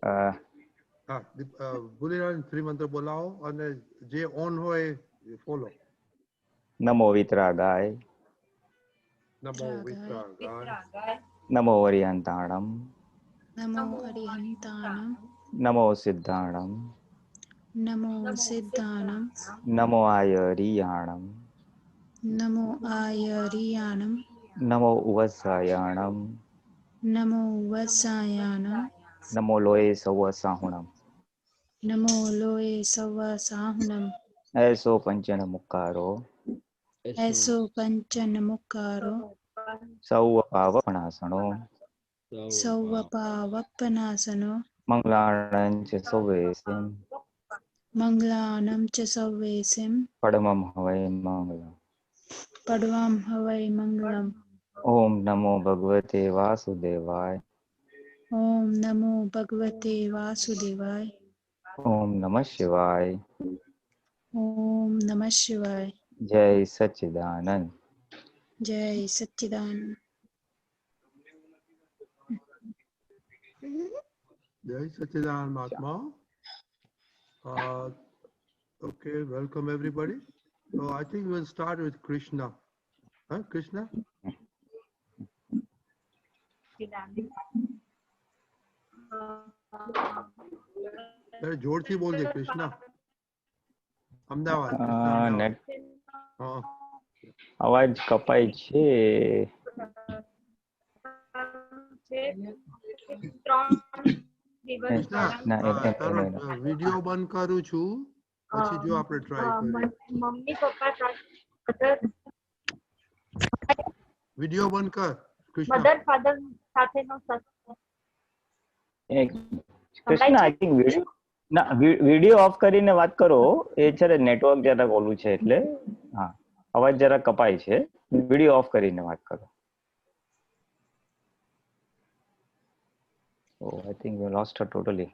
હા, ભૂલીને ત્રિમંત્ર બોલાવો અને જે ઓન હોય એ ફોલો. નમો વિતરાગાય, નમો વિતરાગાય, નમો અરિહંતાણમ, નમો અરિહંતાણમ, નમો સિદ્ધાણમ, નમો સિદ્ધાણમ, નમો આયરિયાણમ, નમો આયરિયાણમ, નમો ઉવસાયાણમ, નમો વસાયાણમ, નમો લોય સવ સાહુણમ, નમો લોય સવ સાહુણમ, એસો પંચન મુક્કારો, એસો પંચન મુક્કારો, સૌ પાવપણાસણો, સૌ પાવપનાસનો, મંગલાણં ચ સૌવેસિમ, મંગલાનમ ચ સૌવેસિમ, પડમમ હવૈ મંગલમ. પડવામ હવૈ મંગલમ. ઓમ નમો ભગવતે વાસુદેવાય, ઓમ નમો ભગવતે વાસુદેવાય, ઓમ નમઃ શિવાય, ઓમ નમઃ શિવાય. જય સચ્ચિદાનંદ. જય સચ્ચિદાનંદ. જય સચ્ચિદાનંદ મહાત્મા. Okay, welcome everybody. So I think we'll start with Krishna. Huh, Krishna? જોરથી બોલજે કૃષ્ણા. અમદાવાદ. અવાજ કપાય છે. વિડિયો બંધ કરું છું પછી જો આપણે ટ્રાય કરીએ. મમ્મી પપ્પા વિડિયો બંધ કર કૃષ્ણા. મધર ફાધર સાથેનો Krishna I think video of કરીને વાત કરો. એ છે ને નેટવર્ક જરાક ઓલું છે એટલે હા અવાજ જરા કપાય છે. વિડિયો ઓફ કરીને વાત કરો. Oh, I think we lost her totally.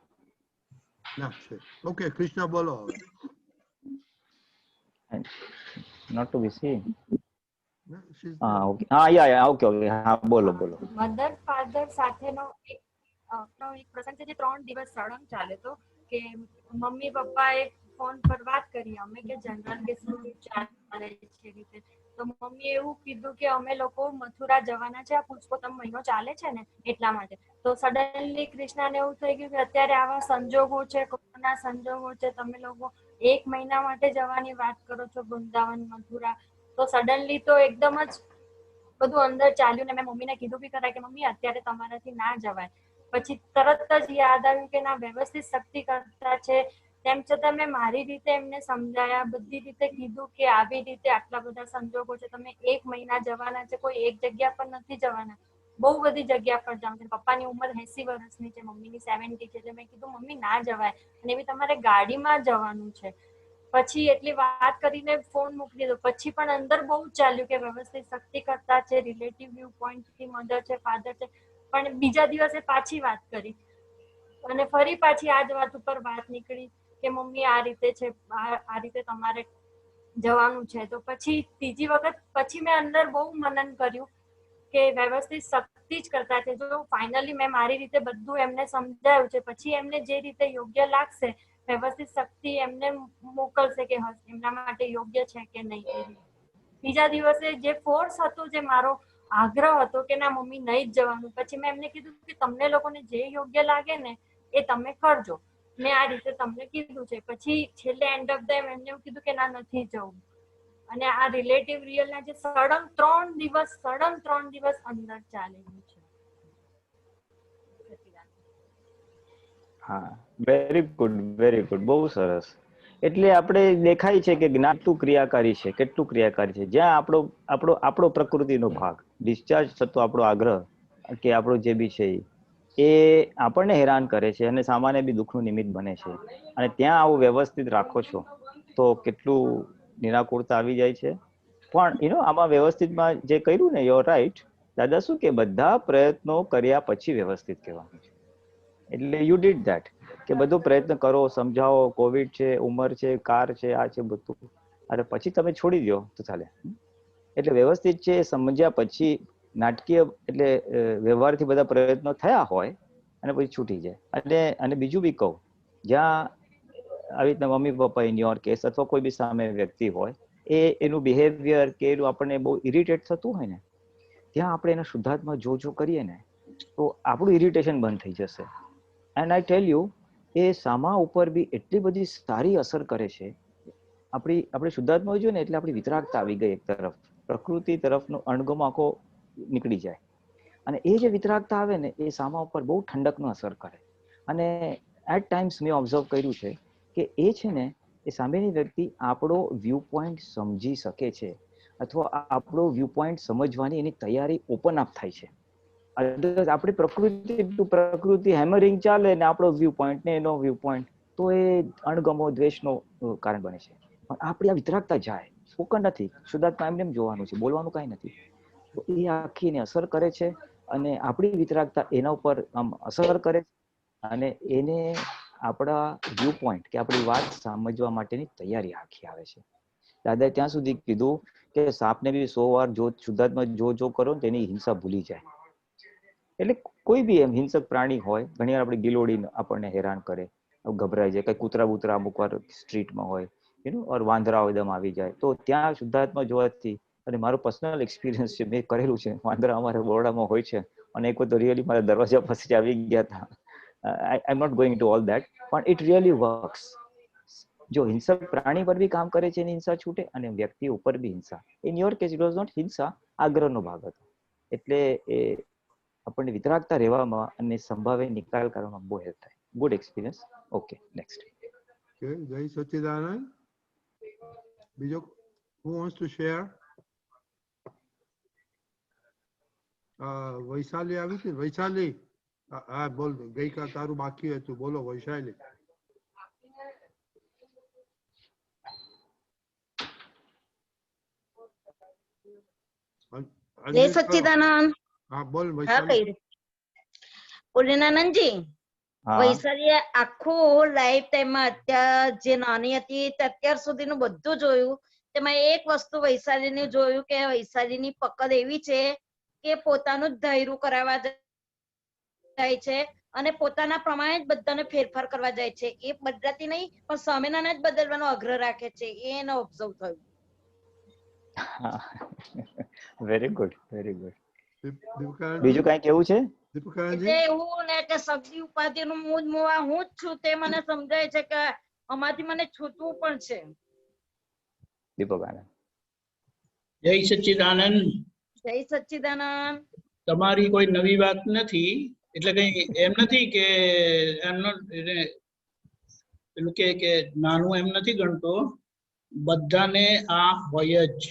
ના છે. Okay, કૃષ્ણા બોલો હવે. Not to be seen. Okay. yeah, okay. હા બોલો બોલો. મધર ફાધર સાથેનો એક પ્રસંગ છે જે 3 દિવસ સળંગ ચાલે તો કે મમ્મી પપ્પાએ ફોન પર વાત કરી અમે કે જનરલ કે શું ચાલે છે રીતે તો મમ્મી એવું કીધું કે અમે લોકો મથુરા જવાના છે. આ પુરુષોત્તમ મહિનો ચાલે છે ને એટલા માટે. તો સડનલી કૃષ્ણાને એવું થઈ ગયું કે અત્યારે આવા સંજોગો છે, કોરોના સંજોગો છે, તમે લોકો 1 મહિના માટે જવાની વાત કરો છો વૃંદાવન મથુરા. તો સડનલી તો એકદમ જ બધું અંદર ચાલ્યું ને મેં મમ્મીને કીધું બી કરાય કે મમ્મી અત્યારે તમારાથી ના જવાય. પછી તરત જ યાદ આવ્યું કે ના વ્યવસ્થિત શક્તિ કરતા છે. તેમ છતાં મેં મારી રીતે એમને સમજાયા, બધી રીતે કીધું કે આવી રીતે આટલા બધા સંજોગો છે, તમે 1 મહિના જવાના છે, કોઈ એક જગ્યા પર નથી જવાના, બહુ બધી જગ્યા પર જવાનું છે. પપ્પાની ઉંમર 80 વર્ષની છે, મમ્મીની 70 છે. એટલે મેં કીધું મમ્મી ના જવાય અને એવી તમારે ગાડીમાં જવાનું છે. પછી એટલી વાત કરીને ફોન મૂકી દીધો. પછી પણ અંદર બહુ ચાલ્યું કે વ્યવસ્થિત શક્તિ કરતા છે, રિલેટિવ વ્યૂ પોઈન્ટ થી મધર છે, ફાધર છે. પણ બીજા દિવસે પાછી વાત કરી અને ફરી પાછી આ જ વાત ઉપર વાત નીકળી કે મમ્મી આ રીતે છે, આ રીતે તમારે જવાનું છે. તો પછી ત્રીજી વખત પછી મેં અંદર બહુ મનન કર્યું કે વ્યવસ્થિત શક્તિ જ કરતા છે. જો ફાઇનલી મેં મારી રીતે બધું એમને સમજાયું છે. પછી એમને જે રીતે યોગ્ય લાગશે વ્યવસ્થિત શક્તિ એમને મોકલશે કે એમના માટે યોગ્ય છે કે નહીં. બીજા દિવસે જે ફોર્સ હતો, જે મારો આગ્રહ હતો કે ના મમ્મી નહીં જ જવાનું, પછી મેં એમને કીધું કે તમને લોકોને જે યોગ્ય લાગે ને એ તમે કરજો. મેં આ રીતે તમને કીધું છે. પછી છેલ્લે એન્ડ ઓફ ધ એમને એવું કીધું કે ના નથી જવું. અને આ રિલેટિવ રિયલ ના જે સળંગ 3 દિવસ અંદર ચાલેલું છે. હા, વેરી ગુડ, બહુ સરસ. એટલે આપણે દેખાય છે કે જ્ઞાન કેટલું ક્રિયાકારી છે, કેટલું ક્રિયાકારી છે. જ્યાં આપણો પ્રકૃતિનો ભાગ ડિસ્ચાર્જ થતો આપણો આગ્રહ કે આપણો જે બી છે એ આપણને હેરાન કરે છે અને સામાન્ય બી દુઃખનું નિમિત્ત બને છે. અને ત્યાં આવું વ્યવસ્થિત રાખો છો તો કેટલું નિરાકુરતા આવી જાય છે. પણ આમાં વ્યવસ્થિતમાં જે કર્યું ને યોર રાઈટ દાદા, શું કે બધા પ્રયત્નો કર્યા પછી વ્યવસ્થિત કહેવાનું છે. એટલે યુ ડીડ ધેટ કે બધો પ્રયત્ન કરો, સમજાવો, કોવિડ છે, ઉંમર છે, કાર છે, આ છે બધું, અને પછી તમે છોડી દો તો ચાલે. એટલે વ્યવસ્થિત છે સમજ્યા પછી નાટકીય એટલે વ્યવહારથી બધા પ્રયત્નો થયા હોય અને પછી છૂટી જાય. અને બીજું બી કહું, જ્યાં આવી રીતના mummy papa in your case અથવા કોઈ બી સામે વ્યક્તિ હોય, એનું બિહેવિયર કે એનું આપણને બહુ ઇરિટેટ થતું હોય ને, ત્યાં આપણે એના શુદ્ધાત્મા જો કરીએ ને તો આપણું ઇરિટેશન બંધ થઈ જશે. એન્ડ આઈ ટેલ યુ, એ સામા ઉપર બી એટલી બધી સારી અસર કરે છે. આપણે શુદ્ધાત્મા જોઈએ ને એટલે આપણી વિતરાગતા આવી ગઈ એક તરફ, પ્રકૃતિ તરફનો અણગમો આખો નીકળી જાય. અને એ જે વિતરાગતા આવે ને એ સામા ઉપર બહુ ઠંડકનો અસર કરે. અને એટ ટાઈમ્સ મેં ઓબ્ઝર્વ કર્યું છે કે એ છે ને એ સામેની વ્યક્તિ આપણો વ્યૂ પોઈન્ટ સમજી શકે છે, અથવા આપણો વ્યૂ પોઈન્ટ સમજવાની એની તૈયારી ઓપન અપ થાય છે. આપણી પ્રકૃતિ હેમરિંગ ચાલે ને આપણો વ્યૂ પોઈન્ટ ને એનો વ્યૂ પોઈન્ટ, તો એ અણગમો દ્વેષનો કારણ બને છે. પણ આપણી આ વિતરાગતા જાય, સ્પોકન નથી, શુદ્ધાત્મા એમને એમ જોવાનું છે, બોલવાનું કઈ નથી, તો એ આખીને અસર કરે છે. અને આપણી વિતરાગતા એના ઉપર આમ અસર કરે છે, અને એને આપણા વ્યૂ પોઈન્ટ કે આપણી વાત સમજવા માટેની તૈયારી આખી આવે છે. દાદાએ ત્યાં સુધી કીધું કે સાપને બી 100 વાર જો શુદ્ધાત્મા જો કરો ને તેની હિંસા ભૂલી જાય. એટલે કોઈ બી એમ હિંસક પ્રાણી હોય, ઘણી વાર આપણે ગિલોડી આપણને હેરાન કરે, ગભરાઈ જાય, કઈ કૂતરા બૂતરા અમુક વાર સ્ટ્રીટમાં હોય, ઓર વાંદરાઓ એકદમ આવી જાય, તો ત્યાં શુદ્ધાત્મા જોવાથી, અને મારો પર્સનલ એક્સપિરિયન્સ છે, મેં કરેલું છે, વાંદરા અમારે બોરડામાં હોય છે, અને એક વખત રિયલી મારા દરવાજા પાસે આવી ગયા હતા. I am not going to all that, પણ ઇટ રિયલી વર્ક્સ. જો હિંસક પ્રાણી પર બી કામ કરે છે, એની હિંસા છૂટે, અને વ્યક્તિ ઉપર બી હિંસા. In your case it was not હિંસા, આગ્રહનો ભાગ હતો. એટલે એ આપણને વિતરાગતા રહેવામાં અને સંભાવે નિકાલ કરવામાં બહુ હેલ્પ થાય. Good experience. Okay, next. જય સચ્ચિદાનંદ. બીજો who wants to share? Vaishali આવી હતી. વૈશાલી, હા બોલ. ગઈકાલ તારું બાકી હતું, બોલો વૈશાલી. જય સચ્ચિદાનંદ. હા બોલ હા વૈશાલી. પૂર્ણાનંદજી, વૈશાલીએ આખું લાઈફ ટાઈમમાં અત્યાર જે નાની હતી અત્યાર સુધીનું બધું જોયું, તેમાં એક વસ્તુ વૈશાલીને જોયું કે વૈશાલીની પકડ એવી છે કે પોતાનું જ ધૈર્ય કરાવવા જાય છે, અને પોતાના પ્રમાણે જ બધાને ફેરફાર કરવા જાય છે. એ બદલાતી નહીં, પણ સામેનાને જ બદલવાનો આગ્રહ રાખે છે. એને ઓબ્ઝર્વ થયું. Very good, very good. Deepakanandji, બીજું કઈ કેવું છે? દીપકાનંદજી, એટલે એવું ને કે સબજી ઉપાધિનું હું જ છું, તે મને સમજાય છે કે આમાંથી મને છૂટવું પણ છે. દીપક આનંદ. જય સચ્ચિદાનંદ. જય સચ્ચિદાનંદ. તમારી કોઈ નવી વાત નથી, એટલે કઈ એમ નથી કે એમનો પેલું કે નાનું એમ નથી ગણતો, બધાને આ હોય જ.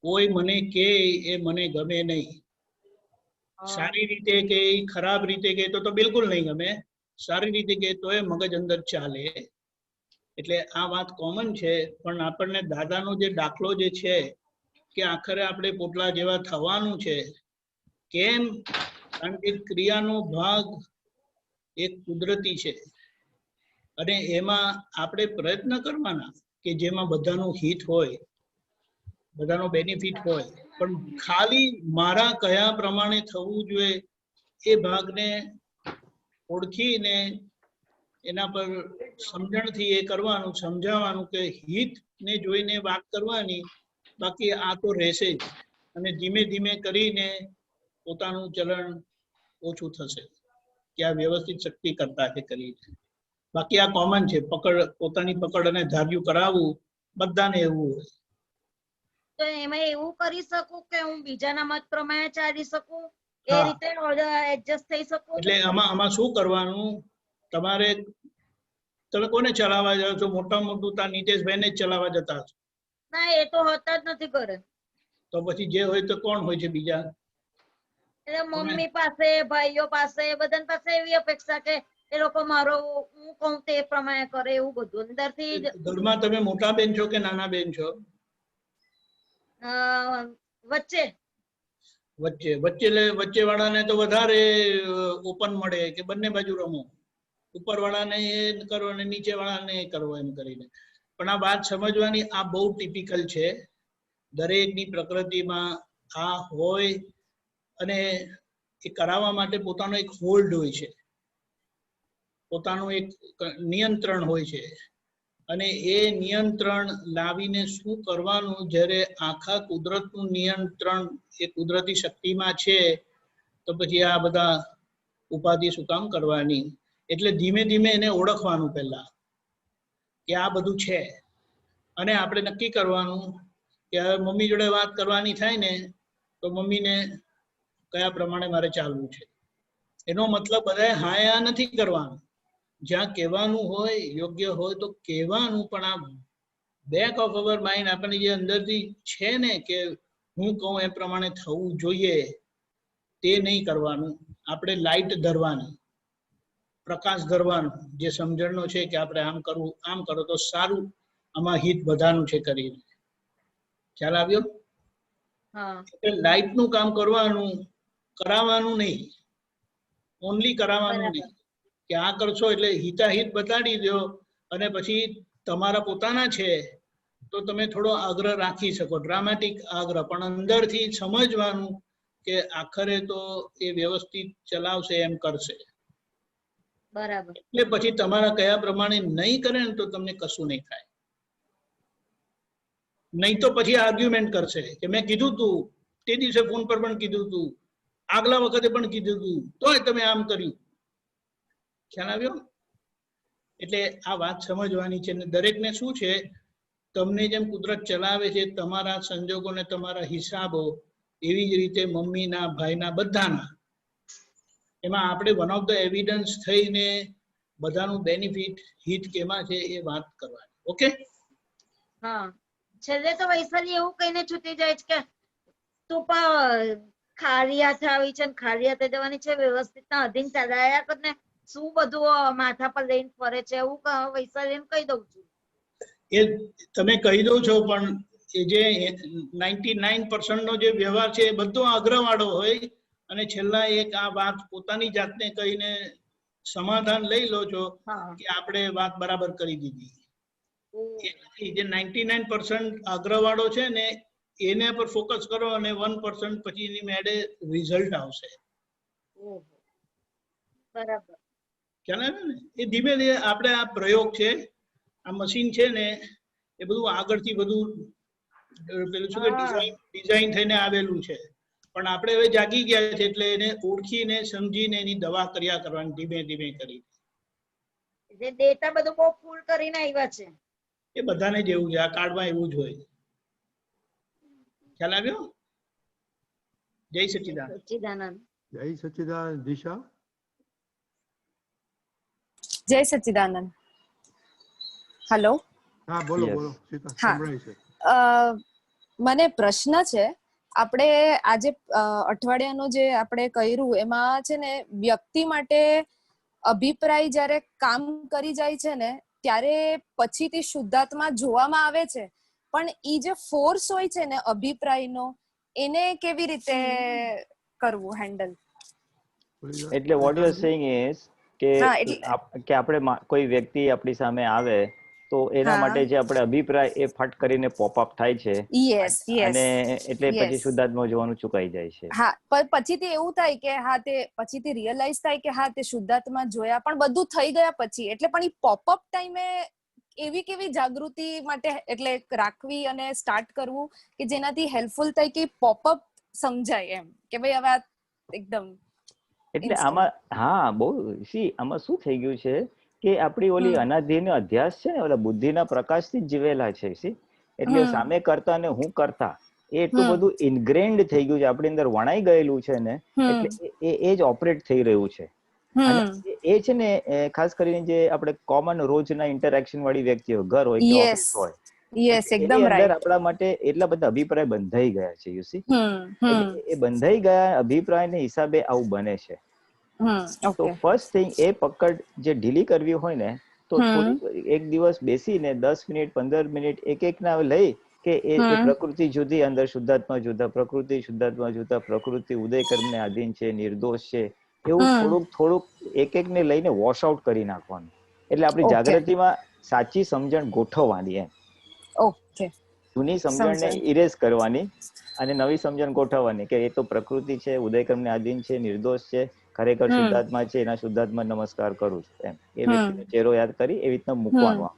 કોઈ મને કે એ મને ગમે નહીં. સારી રીતે કે ખરાબ રીતે કે તો બિલકુલ નહીં ગમે, સારી રીતે કે તો એ મગજ અંદર ચાલે. એટલે આ વાત કોમન છે. પણ આપણને દાદાનો જે દાખલો જે છે કે આખરે આપણે પોટલા જેવા થવાનું છે, કેમ? કારણ કે ક્રિયાનો ભાગ એક કુદરતી છે, અને એમાં આપણે પ્રયત્ન કરવાના કે જેમાં બધાનું હિત હોય, બધાનો બેનિફિટ હોય. પણ ખાલી મારા કયા પ્રમાણે થવું જોઈએ એ ભાગને ઓળખીને એના પર સમજણથી એ કરવાનું, સમજાવવાનું કે હિતને જોઈને વાત કરવાની, બાકી આ તો રહેશે જ. અને ધીમે ધીમે કરીને પોતાનું ચલણ ઓછું થશે કે આ વ્યવસ્થિત શક્તિ કરતા છે કરીને. બાકી આ કોમન છે. પકડ, પોતાની પકડ અને ધાર્યું કરાવવું બધાને એવું હોય. તો એમાં એવું કરી શકું કે હું બીજાના મત પ્રમાણે ચાલી શકું, એ હા. રીતે એડજસ્ટ થઈ શકું. એટલે આમાં શું કરવાનું, તમારે તમે કોને ચલાવવા જાઓ છો? મોટા મોટું તા નીતેશભાઈને જ ચલાવવા જતા હશો. ના, એ તો હોતા જ નથી ઘરે. તો પછી જે હોય તો કોણ હોય છે બીજા? એટલે મમ્મી પાસે, ભાઈઓ પાસે, બધા પાસે એવી અપેક્ષા કે એ લોકો મારો હું કહું તે પ્રમાણે કરે, એવું બધું અંદરથી ઘરમાં તમે મોટા બેન છો કે નાના બેન છો? વચ્ચે વચ્ચે વાળાને તો વધારે ઓપન મળે કે બંને બાજુ રમો, ઉપર વાળાને એ કરો અને નીચે વાળાને એ કરો, એમ કરીને. પણ આ વાત સમજવાની, આ બહુ ટિપિકલ છે. દરેકની પ્રકૃતિમાં આ હોય. અને એ કરાવવા માટે પોતાનો એક હોલ્ડ હોય છે, પોતાનું એક નિયંત્રણ હોય છે. અને એ નિયંત્રણ લાવીને શું કરવાનું, જ્યારે આખા કુદરતનું નિયંત્રણ એ કુદરતી શક્તિમાં છે, તો પછી આ બધા ઉપાધિ શું કામ કરવાની? એટલે ધીમે ધીમે એને ઓળખવાનું પહેલા કે આ બધું છે. અને આપણે નક્કી કરવાનું કે હવે મમ્મી જોડે વાત કરવાની થાય ને તો મમ્મીને કયા પ્રમાણે મારે ચાલવું છે. એનો મતલબ બધાએ હા નથી કરવાનું. જ્યાં કહેવાનું હોય, યોગ્ય હોય તો કહેવાનું, પણ આ બેક ઓફ અવર માઇન્ડ આપણને જે અંદરથી છે ને કે હું કહું એ પ્રમાણે થવું જોઈએ, તે નહીં કરવાનું. આપણે લાઈટ ધરવાની, પ્રકાશ ધરવાનો, જે સમજણનો છે કે આપણે આમ કરવું, આમ કરો તો સારું, આમાં હિત બધાનું છે કરીને. ખ્યાલ આવ્યો? એટલે લાઈટ નું કામ કરવાનું, કરાવવાનું નહીં, ઓનલી કરાવવાનું નહીં કે આ કરશો એટલે હિતાહિત બતાડી દો, અને પછી તમારા પોતાના છે તો તમે થોડો આગ્રહ રાખી શકો, ડ્રામેટિક આગ્રહ, પણ અંદરથી સમજવાનું કે આખરે તો એ વ્યવસ્થિત ચલાવશે, એમ કરશે. બરાબર. એટલે પછી તમારા કયા પ્રમાણે નહીં કરે ને તો તમને કશું નહીં થાય. નહીં તો પછી આર્ગ્યુમેન્ટ કરશે કે મેં કીધું તું, તે દિવસે ફોન પર પણ કીધું તું, આગલા વખતે પણ કીધું તું, તોય તમે આમ કર્યું. ખ્યાલ આવ્યો? એટલે આ વાત સમજવાની છે. દરેકને શું છે, તમને જેમ કુદરત ચલાવે છે, તમારા સંજોગો ને તમારા હિસાબો, એવી જ રીતે મમ્મીના, ભાઈના, બધાના. એમાં આપણે વન ઓફ ધ એવિડન્સ થઈને બધાનું બેનિફિટ, હિત કેમાં છે એ વાત કરવાની. ઓકે? હા. છેલ્લે તો વૈશાલી એવું કહીને છૂટી જાય છે કે તું પણ ખાલી હાથે આવી છે ને ખાલી હાથે જવાની છે, વ્યવસ્થિત ના અધીન ચાલ્યા કરને, શું બધું માથા પર લઈને ફરે છે, એવું વૈશાલીને કહી દઉં છું. એ તમે કહી દો છો, પણ એ જે 99% નો જે વ્યવહાર છે એ બધો આગ્રહવાળો હોય, અને છેલ્લા એક આ વાત પોતાની જાતને કહીને સમાધાન લઈ લો છો કે આપણે વાત બરાબર કરી દીધી. જે 99% આગ્રહવાળો છે ને એને પર ફોકસ કરો, અને 1% પછી એની મેળે રિઝલ્ટ આવશે. બરાબર. ખ્યાલ આવે ને? એ ધીમે ધીમે આપણે આ પ્રયોગ છે, આ મશીન છે ને, એ બધું આગળથી બધું પેલું શું કે ડિઝાઇન થઈને આવેલું છે, પણ આપણે હવે જાગી ગયા છે, એટલે એને ઓળખીને સમજીને એની દવા કર્યા કરવાની, ધીમે ધીમે કરી. જે ડેટા બધું બહુ ફૂલ કરીને આવ્યા છે. એ બધાને જ એવું છે, આ કાર્ડમાં એવું જ હોય. ખ્યાલ આવ્યો? જય સચ્ચિદાનંદ. સચ્ચિદાનંદ. જય સચ્ચિદાનંદ. દિશા? જય સચ્ચિદાનંદ. હેલો. હા, બોલો બોલો. સીતા સંભળાય છે. મને પ્રશ્ન છે, આપણે આજે અઠવાડિયાનું જે આપણે કર્યું એમાં છે ને, વ્યક્તિ માટે અભિપ્રાય જ્યારે કામ કરી જાય છે ને, ત્યારે પછીથી શુદ્ધાત્મા જોવામાં આવે છે, પણ ઈ જે ફોર્સ હોય છે ને અભિપ્રાયનો, એને કેવી રીતે કરવું, હેન્ડલ? એટલે what you are saying is કે આપણે કોઈ વ્યક્તિ આપણી સામે આવે તો એના માટે જે આપણે અભિપ્રાય એ ફટ કરીને પોપઅપ થાય છે, અને એટલે પછી શુદ્ધાત્મા જોવાનું ચૂકાઈ જાય છે. હા, પણ પછીથી એવું થાય કે હા, તે પછીથી રિયલાઇઝ થાય કે હા, તે શુદ્ધાત્મા જોયા, પણ બધું થઈ ગયા પછી, એટલે પણ ઈ પોપઅપ ટાઈમે એવી કેવી જાગૃતિ માટે એટલે રાખવી અને સ્ટાર્ટ કરવું કે જેનાથી હેલ્પફુલ થાય કે પોપઅપ સમજાય, એમ કે ભાઈ હવે એકદમ. એટલે આમાં હા બહુ આમાં શું થઈ ગયું છે કે આપણી ઓલી અનાધિનો અધ્યાસ છે ને, ઓલા બુદ્ધિના પ્રકાશથી જ જીવેલા છે. એટલે સામે કરતા ને હું કરતા, એ એટલું બધું ઇન્ગ્રેન્ડ થઈ ગયું છે, આપણી અંદર વણાઈ ગયેલું છે ને, એટલે એ જ ઓપરેટ થઈ રહ્યું છે. અને એ છે ને, ખાસ કરીને જે આપણે કોમન રોજના ઇન્ટરેક્શન વાળી વ્યક્તિઓ, ઘર હોય કે ઓફિસ હોય, એની અંદર આપણા માટે એટલા બધા અભિપ્રાય બંધાઈ ગયા છે. એ બંધાઈ ગયા અભિપ્રાયને હિસાબે આવું બને છે. તો ફર્સ્ટ થિંગ, એ પકડ જે ઢીલી કરવી હોય ને, તો થોડી એક દિવસ બેસીને 10 મિનિટ 15 મિનિટ એક ના લઈ કે એ પ્રકૃતિ જુદી, અંદર શુદ્ધાત્મા જુદા, પ્રકૃતિ શુદ્ધાત્મા જુદા, પ્રકૃતિ ઉદયકર્મને આધીન છે, નિર્દોષ છે, એવું થોડુંક એક ને લઈને વોશ આઉટ કરી નાખવાનું. એટલે આપણી જાગૃતિમાં સાચી સમજણ ગોઠવવાની, એમ જૂની સમજણને ઇરેઝ કરવાની, અને નવી સમજણ ગોઠવવાની કે એ તો પ્રકૃતિ છે, ઉદયક્રમને આધીન છે, નિર્દોષ છે, ખરેખર શુદ્ધાત્મા છે, એના શુદ્ધાત્મા નમસ્કાર કરું છું એમ એ વ્યક્તિનો ચહેરો યાદ કરી એવી રીતના મૂકવાનો,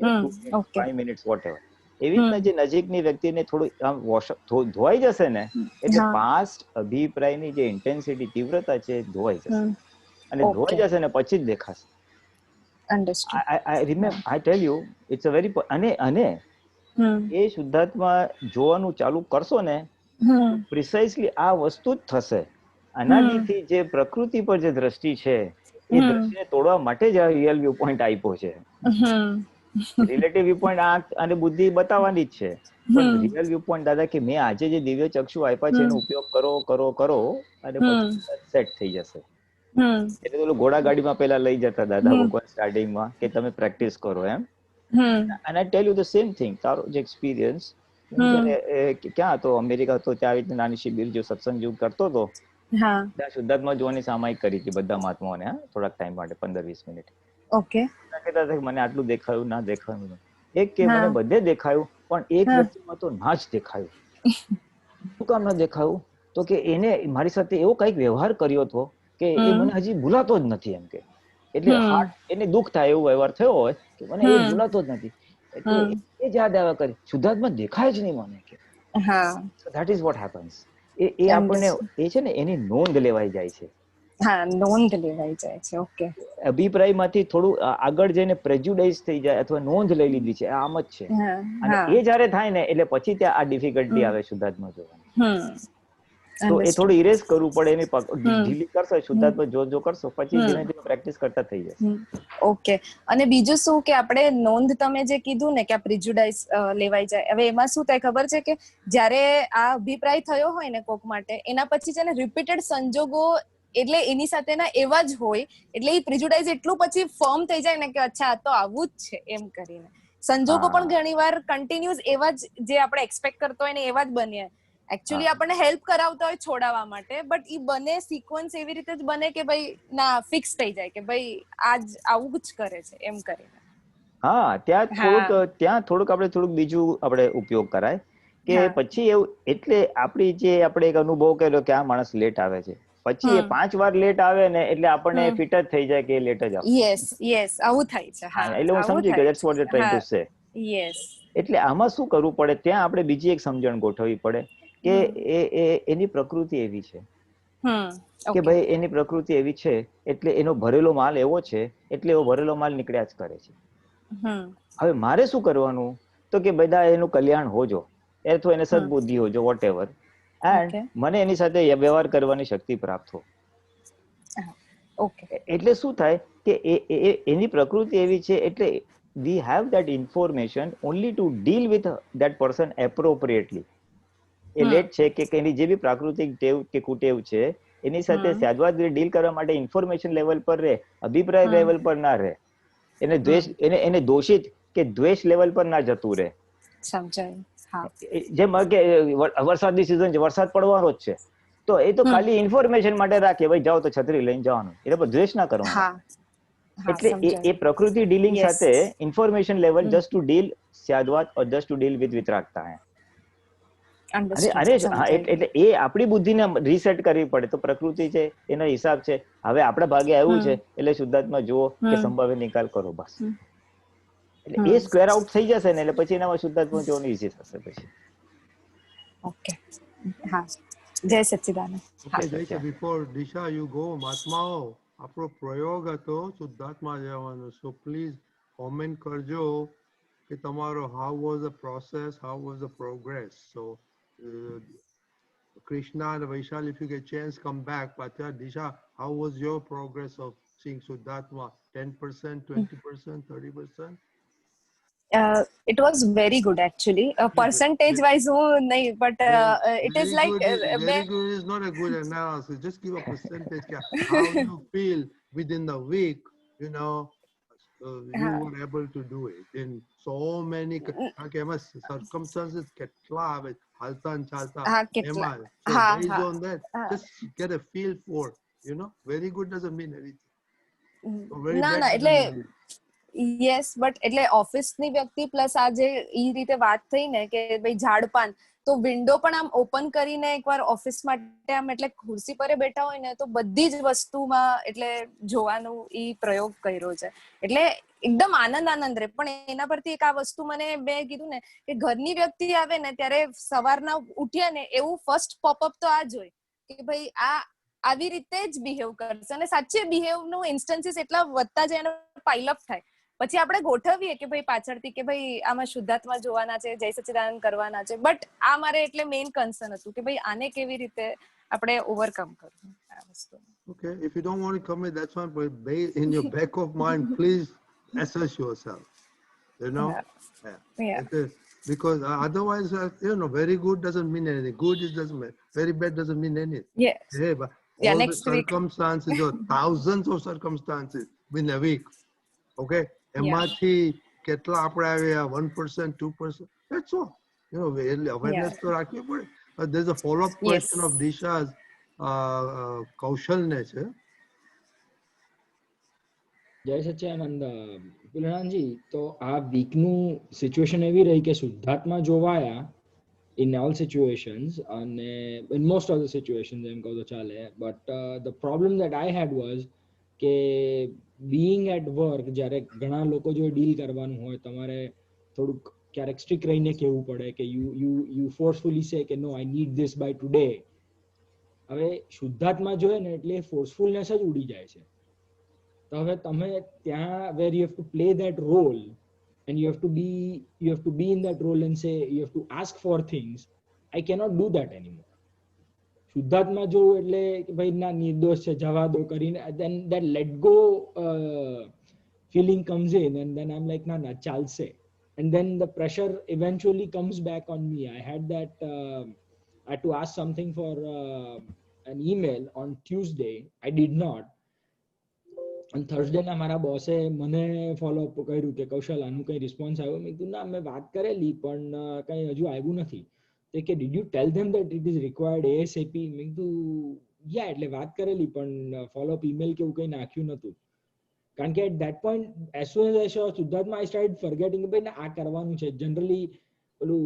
5 મિનિટ્સ વોટેવર. એવી રીતના જે નજીકની વ્યક્તિને થોડું આમ ધોવાઈ જશે ને એટલે પાસ્ટ અભિપ્રાયની જે ઇન્ટેન્સિટી તીવ્રતા છે ધોવાઈ જશે, અને ધોવાઈ જશે ને પછી જ દેખાશે. I tell you, it's a very અને એ શુદ્ધાત્મા જોવાનું ચાલુ કરશો ને પ્રિસાઇઝલી આ વસ્તુ જ થશે. અનાદિથી જે પ્રકૃતિ પર જે દ્રષ્ટિ છે એ દ્રષ્ટિને તોડવા માટે જ આ રિયલ વ્યૂ પોઈન્ટ આપ્યો છે. રિલેટિવ વ્યૂ પોઈન્ટ આંખ અને બુદ્ધિ બતાવવાની જ છે, પણ રિયલ વ્યૂ પોઈન્ટ દાદા કે મેં આજે જે દિવ્ય ચક્ષુ આપ્યા છે એનો ઉપયોગ કરો કરો કરો અને પછી સેટ થઈ જશે. એટલે તો ઘોડા ગાડીમાં પેલા લઈ જતા દાદા ભગવાન સ્ટાર્ટિંગમાં કે તમે પ્રેક્ટિસ કરો એમ. અને I tell you the same thing, તારો જે એક્સપિરિયન્સ ક્યાં હતો, અમેરિકા હતો, ત્યાં આવી નાની શિબિર જો સત્સંગ જેવું કરતો હતો ત્યાં શુદ્ધાત્મા જોવાની સામાયિક કરી હતી બધા મહાત્માઓને થોડાક ટાઈમ માટે 15-20 મિનિટ. કહેતા હતા કે મને આટલું દેખાયું ના દેખાયું, એક કે મને બધે દેખાયું પણ એક વ્યક્તિમાં તો ના જ દેખાયું. શું કામ ના દેખાયું? તો કે એને મારી સાથે એવો કઈક વ્યવહાર કર્યો હતો કે એ મને હજી ભૂલાતો જ નથી એમ કે, એટલે હાર્ટ એને દુઃખ થાય એવો વ્યવહાર થયો હોય કે મને એ ભૂલાતો જ નથી, એટલે એ જ યાદ આવ્યા કરી શુદ્ધાત્મા દેખાય જ નહીં મને કે. That is what happens. એ આપણને એ છે ને એની નોંધ લેવાઈ જાય છે. નોંધ લેવાઈ જાય છે. ઓકે. અભિપ્રાયમાંથી થોડું આગળ જઈને પ્રેજ્યુડાઇઝ થઈ જાય અથવા નોંધ લઈ લીધી છે આમ જ છે, અને એ જયારે થાય ને એટલે પછી ત્યાં આ ડિફિકલ્ટી આવે શુદ્ધાત્મા જોવાની. તો એ થોડું ઇરેઝ કરવું પડે, એની ઢીલી કરશો શુદ્ધાત્મા જો કરશો પછી ધીમે ધીમે પ્રેક્ટિસ કરતા થઈ જશે. ઓકે. અને બીજું શું કે આપણે નોંધ તમે જે કીધું ને કે આ પ્રિજુડાઇઝ લેવાઈ જાય, હવે એમાં શું થાય ખબર છે કે જ્યારે આ અભિપ્રાય થયો હોય ને કોક માટે એના પછી છે ને રિપીટેડ સંજોગો એટલે એની સાથેના એવા જ હોય એટલે એ પ્રિજુડાઇઝ એટલું પછી ફોર્મ થઈ જાય ને કે અચ્છા આ તો આવું જ છે એમ કરીને. સંજોગો પણ ઘણીવાર કન્ટિન્યુઅસ એવા જ જે આપણે એક્સપેક્ટ કરતો હોય ને એવા જ બને. એકચ્યુઅલી આપણને હેલ્પ કરાવતા હોય છોડાવવા માટે, બટ ઈ બને સિક્વન્સ એવી રીતે જ બને કે ભાઈ ના ફિક્સ થઈ જાય કે ભાઈ આજ આવું જ કરે છે એમ કરીને. ત્યાં થોડુંક આપણે થોડુંક બીજું આપણે ઉપયોગ કરાય કે પછી એવું, એટલે આપણી જે આપણે એક અનુભવ કર્યો કે આ માણસ લેટ આવે છે, પછી એ 5 વાર લેટ આવે ને એટલે આપણને ફિટ જ થઈ જાય કે એ લેટ જ આવે. યસ આવું થાય છે. એટલે હું સમજી ગયો that's what you trying to say. એટલે આમાં શું કરવું પડે, ત્યાં આપણે બીજી એક સમજણ ગોઠવવી પડે કે એની પ્રકૃતિ એવી છે કે ભાઈ એની પ્રકૃતિ એવી છે એટલે એનો ભરેલો માલ એવો છે એટલે એવો ભરેલો માલ નીકળ્યા જ કરે છે. હવે મારે શું કરવાનું તો કે બધા એનું કલ્યાણ હોજો, અથવા એને સદબુદ્ધિ હોજો, વોટ એવર, એન્ડ મને એની સાથે વ્યવહાર કરવાની શક્તિ પ્રાપ્ત હો. એટલે શું થાય કે એની પ્રકૃતિ એવી છે એટલે we have that information only to deal with that person appropriately. એ લેટ છે કે એની જે બી પ્રાકૃતિક ટેવ કે કુટેવ છે એની સાથે સાદવાદ ડીલ કરવા માટે ઇન્ફોર્મેશન લેવલ પર રહે, અભિપ્રાય લેવલ પર ના રહે, એને દ્વેષ એને દોષિત કે દ્વેષ લેવલ પર ના જતું રહે. સમજાય. જેમ કે વરસાદની સિઝન છે, વરસાદ પડવાનો જ છે તો એ તો ખાલી ઇન્ફોર્મેશન માટે રાખે ભાઈ જાઓ તો છત્રી લઈને જવાનું, એટલે પર દ્વેષ ના કરવાનો. એટલે એ પ્રકૃતિ ડીલિંગ સાથે information level just to deal સાદવાદ or just to deal with વિતરાગતા હે. એટલે એ આપણી બુદ્ધિને રીસેટ કરવી પડે. તો પ્રકૃતિ છે એનો હિસાબ છે, હવે આપણા ભાગે આવ્યું છે એટલે શુદ્ધાત્મા જુઓ કે સંભાવ્ય નિકાલ કરો બસ. એટલે એ સ્ક્વેર આઉટ થઈ જશે ને એટલે પછી એનામાં શુદ્ધાત્મા જોવાનું ઈઝી થશે પછી. ઓકે. હા, જય સચ્ચિદાનંદ. જય બિફોર દિશા યુ ગો, મહાત્માઓ આપણો પ્રયોગ હતો શુદ્ધાત્મા જવાનો, સો પ્લીઝ કોમેન્ટ કરજો કે તમારો how was the process, how was the progress. So Krishna and Vaishali, if you get chance, come back. But Disha, how was your progress of seeing Shuddhatma? 10%, 20%, 30%? It was very good actually. Percentage wise, nahi, but it is like very good is not a good analysis. Just give a percentage. How you feel within the week, you know, you were able to do it in so many circumstances. Ketla ave halta and chalta. So based on that, just get a feel for, you know, very good doesn't mean anything. So very bad doesn't mean anything. Yes but એટલે ઓફિસની વ્યક્તિ plus આ જે ઈ રીતે વાત થઈ ને કે ભાઈ ઝાડપાન, તો વિન્ડો પણ આમ ઓપન કરીને એકવાર ઓફિસ માટે આમ એટલે ખુરશી પર બેઠા હોય ને તો બધી જ વસ્તુમાં એટલે જોવાનું ઈ પ્રયોગ કર્યો છે. એટલે એકદમ આનંદ રહે. પણ એના પરથી એક આ વસ્તુ મને મેં કીધું ને કે ઘરની વ્યક્તિ આવે ને ત્યારે સવારના ઉઠીએ ને એવું ફર્સ્ટ પોપઅપ તો આ જ હોય કે ભાઈ આ આવી રીતે જ બિહેવ કરશે, અને સાચે બિહેવ નું ઇન્સ્ટન્સીસ એટલા વધતા જાય અને પાઇલઅપ થાય. પછી આપણે ગોઠવીએ કે ભાઈ પાછળથી કે ભાઈ આમાં શુદ્ધાત્મા જોવાના છે, જય સચ્ચિદાનંદ કરવાના છે, બટ આ મારે એટલે મેઇન કન્સર્ન હતું કે ભાઈ આને કેવી રીતે આપણે ઓવરકમ કરવું આ વસ્તુ. Okay, if you don't want to commit, that's fine. But in your back of mind, please assess yourself. You know, Yeah. Because otherwise, very good doesn't mean anything. Good doesn't mean. Very bad doesn't mean anything. Yes. Hey, but Yeah, all the next week. circumstances or thousands of circumstances within a week. Okay, એમાંથી કેટલા આપણે આવ્યા 1%, 2%. That's all. Awareness તો રાખવી પડે. There's a follow-up question of Disha's. કૌશલને છે. જય સચ્ચિદાનંદ. પુલણાજી, તો આ વીકનું સિચ્યુએશન એવી રહી કે શુદ્ધાત્મા જોવાયા in all situations and in most of the situations એમ કહું તો ચાલે, but the problem that I had was કે being at work જ્યારે ઘણા લોકો જો ડીલ કરવાનું હોય તમારે થોડુંક ક્યારેક સ્ટ્રિક્ટ રહીને કહેવું પડે કે you forcefully say કે no I need this by today. હવે શુદ્ધાત્મા જોઈએ ને એટલે ફોર્સફુલનેસ જ ઉડી જાય છે. તો હવે તમે ત્યાં where you have to play that role and you have to be in that role and say you have to ask for things, I cannot do that anymore. શુદ્ધાત્મા જોવું એટલે કે ભાઈ ના નિર્દોષ છે જવા દો કરીને, then that let go feeling comes in and then I'm like ના ચાલશે, and then the pressure eventually comes back on me. I had that I had to ask something for an email on Tuesday. I did not. અને Thursday ના મારા બોસે મને follow up કર્યું કે કૌશલ આનું કઈ રિસ્પોન્સ આવ્યો? મેં કીધું ના મેં વાત કરેલી પણ કઈ હજુ આવ્યું નથી. તો કે did you tell them that it is required ASAP? મેં કીધું યા એટલે વાત કરેલી પણ ફોલો અપ ઈમેલ કે એવું કઈ નાખ્યું નતું. કારણ કે at that point as soon as I saw શુદ્ધાત્મા આઈ સ્ટાર્ટેડ ફોરગેટિંગ કે ભાઈ ના આ કરવાનું છે. જનરલી પેલું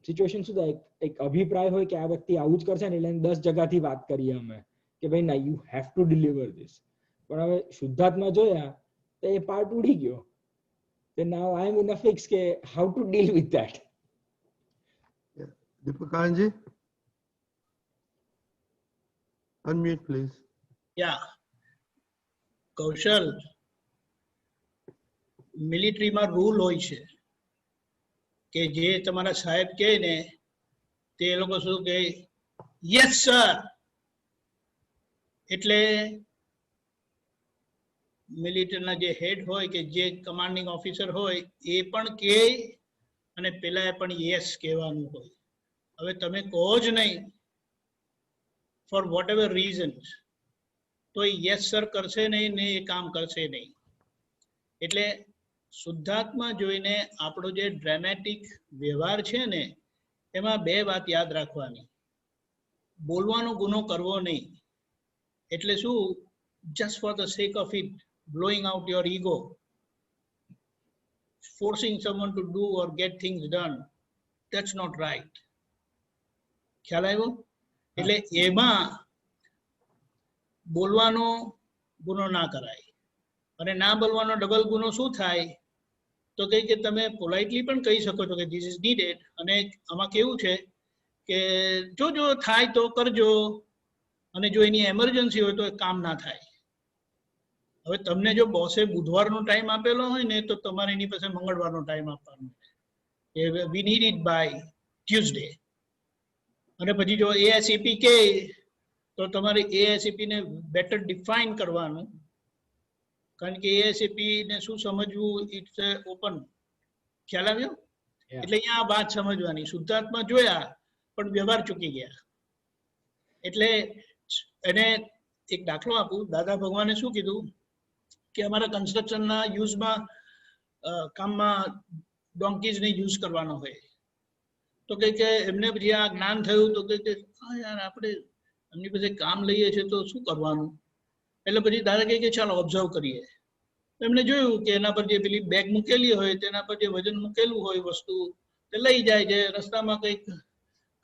સિચ્યુએશન શું થાય, એક અભિપ્રાય હોય કે આ વ્યક્તિ આવું જ કરશે ને એટલે 10 જગ્યાથી વાત કરીએ અમે કે ભાઈ ના you have to deliver this. પણ હવે શુદ્ધાત્મા જોયા તો એ પાર્ટ ઉડી ગયો. તો now I am in a fix કે how to deal with that. Deepakanji, unmute please. Yeah. Kaushal, મિલિટરીમાં રૂલ હોય છે કે જે તમારા સાહેબ કહે ને તે લોકો શું કહે, યસ સર. એટલે મિલિટરીના જે હેડ હોય કે જે કમાન્ડિંગ ઓફિસર હોય એ પણ કહે અને પેલા પણ યસ કહેવાનું હોય. હવે તમે કહો જ નહીં ફોર વોટ એવર રીઝન્સ તો એ યસ સર કરશે નહીં ને એ કામ કરશે નહીં. એટલે શુદ્ધાત્મા જોઈને આપણો જે ડ્રામેટિક વ્યવહાર છે ને એમાં 2 વાત યાદ રાખવાની. બોલવાનો ગુનો કરવો નહીં. એટલે શું, just for the sake of it, blowing out your ego, forcing someone to do or get things done, that's not right. ખ્યાલ આવ્યો? એટલે એમાં બોલવાનો ગુનો ના કરાય. અને ના બોલવાનો ડબલ ગુનો શું થાય તો કે તમે પોલાઇટલી પણ કહી શકો છો કે ધીસ ઇઝ નીડેડ, અને આમાં કેવું છે કે જો થાય તો કરજો, અને જો એની એમરજન્સી હોય તો કામ ના થાય. હવે તમને જો બોસે બુધવારનો ટાઈમ આપેલો હોય ને તો તમારે એની પાસે મંગળવારનો ટાઈમ આપવાનો છે. We need it by Tuesday. અને પછી જો એએસઈપી કહે તો તમારે એએસઈપી ને બેટર ડિફાઇન કરવાનું. કારણ કે એએસઈપી ને શું સમજવું, ઇટ્સ ઓપન. ખ્યાલ આવ્યો? એટલે અહીંયા આ વાત સમજવાની. શુદ્ધાત્મા જોયા પણ વ્યવહાર ચૂકી ગયા. એટલે એને એક દાખલો આપું. દાદા ભગવાને શું કીધું કે અમારા કન્સ્ટ્રક્શનના યુઝમાં કામમાં ડોન્કીઝને યુઝ કરવાનો હોય તો કે એમને પછી આ જ્ઞાન થયું તો કે હા યાર આપણે એમની પાસે કામ લઈએ છીએ તો શું કરવાનું. એટલે પછી દાદા કહે કે ચાલો ઓબ્ઝર્વ કરીએ. એમને જોયું કે એના પર જે પેલી બેગ મૂકેલી હોય તેના પર જે વજન મૂકેલું હોય વસ્તુ તે લઈ જાય છે, રસ્તામાં કંઈક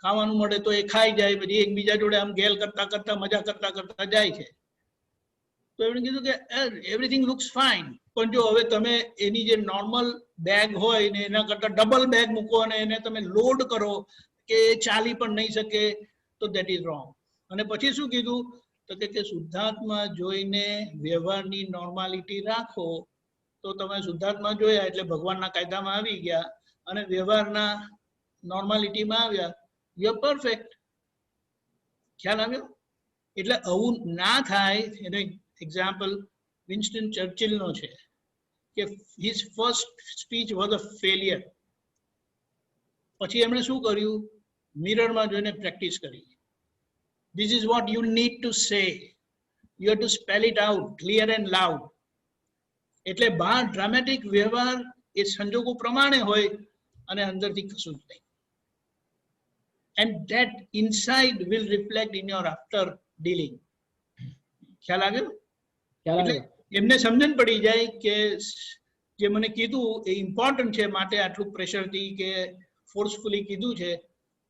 ખાવાનું મળે તો એ ખાઈ જાય, પછી એકબીજા જોડે આમ ગેલ કરતા કરતા મજા કરતા કરતા જાય છે. તો એમણે કીધું કે એવરીથિંગ લુક્સ ફાઇન, પણ જો હવે તમે એની જે નોર્મલ બેગ હોય ને એના કરતા ડબલ બેગ મૂકો અને એને તમે લોડ કરો કે એ ચાલી પણ નહીં શકે, તો દેટ ઇઝ રોંગ. અને પછી શું કીધું તો કે શુદ્ધાત્મા જોઈને વ્યવહારની નોર્માલિટી રાખો, તો તમે શુદ્ધાત્મા જોયા એટલે ભગવાનના કાયદામાં આવી ગયા અને વ્યવહારના નોર્માલિટીમાં આવ્યા, યુ આર પરફેક્ટ. ખ્યાલ આવ્યો? એટલે આવું ના થાય. એનો એક્ઝામ્પલ વિન્સ્ટન ચર્ચિલનો છે કે his first speech was a failure. પછી એમણે શું કર્યું? મિરરમાં જોઈને પ્રેક્ટિસ કરી. This is what you need to say. You have to spell it out clear and loud. એટલે બહાર ડ્રામેટિક વ્યવહાર એ સંજોગો પ્રમાણે હોય અને અંદરથી કશું જ નહીં. And that inside will reflect in your after dealing. ખ્યાલ આવ્યો? એટલે એમને સમજણ પડી જાય કે જે મને કીધું એ ઇમ્પોર્ટન્ટ છે, માટે આટલું પ્રેશરથી કે ફોર્સફુલી કીધું છે,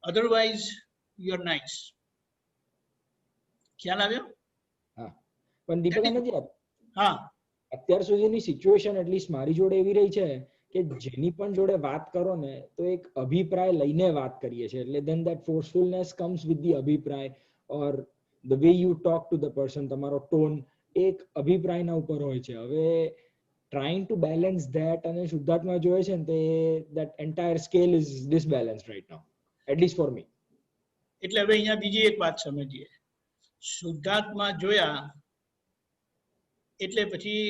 અધરવાઇઝ યુ આર નાઇસ. ખ્યાલ આવ્યો? હા, પણ દીપક, હા, અત્યાર સુધીની સિચ્યુએશન એટલીસ્ટ મારી જોડે એવી રહી છે કે જેની પણ જોડે વાત કરો ને તો એક અભિપ્રાય લઈને વાત કરીએ છીએ, એટલે then that forcefulness comes with the અભિપ્રાય or the way you talk to the person, તમારો ટોન એક અભિપ્રાયના ઉપર હોય છે. હવે trying to balance that અને શુદ્ધાત્મા જોઈએ છે ને તે that entire scale is disbalanced right now, at least for me. એટલે હવે અહીંયા બીજી એક વાત સમજીએ. શુદ્ધાત્મા જોયા એટલે પછી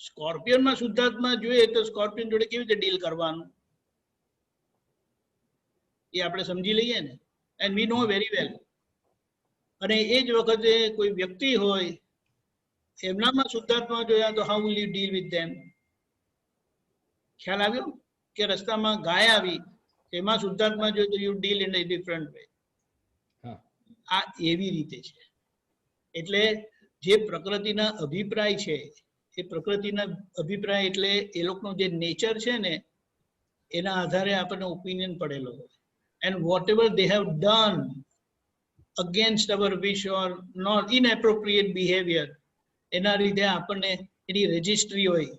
સ્કોર્પિયનમાં શુદ્ધાત્મા જોઈએ તો સ્કોર્પિયન જોડે કેવી રીતે ડીલ કરવાનું એ આપણે સમજી લઈએ ને, and we know very well. અને એ જ વખતે કોઈ વ્યક્તિ હોય એમનામાં શુદ્ધાત્મા જોયા તો how will you deal with them? ખ્યાલ આવ્યો? કે રસ્તામાં ગાય આવી એમાં શુદ્ધાત્મા જોયું તો you deal in a different way. આ એવી રીતે છે. એટલે જે પ્રકૃતિના અભિપ્રાય છે એ પ્રકૃતિના અભિપ્રાય એટલે એ લોકોનો જે નેચર છે ને એના આધારે આપણને ઓપિનિયન પડેલો હોય. And whatever they have done against our wish or not inappropriate behaviour, એના લીધે આપણને એની રજિસ્ટ્રી હોય,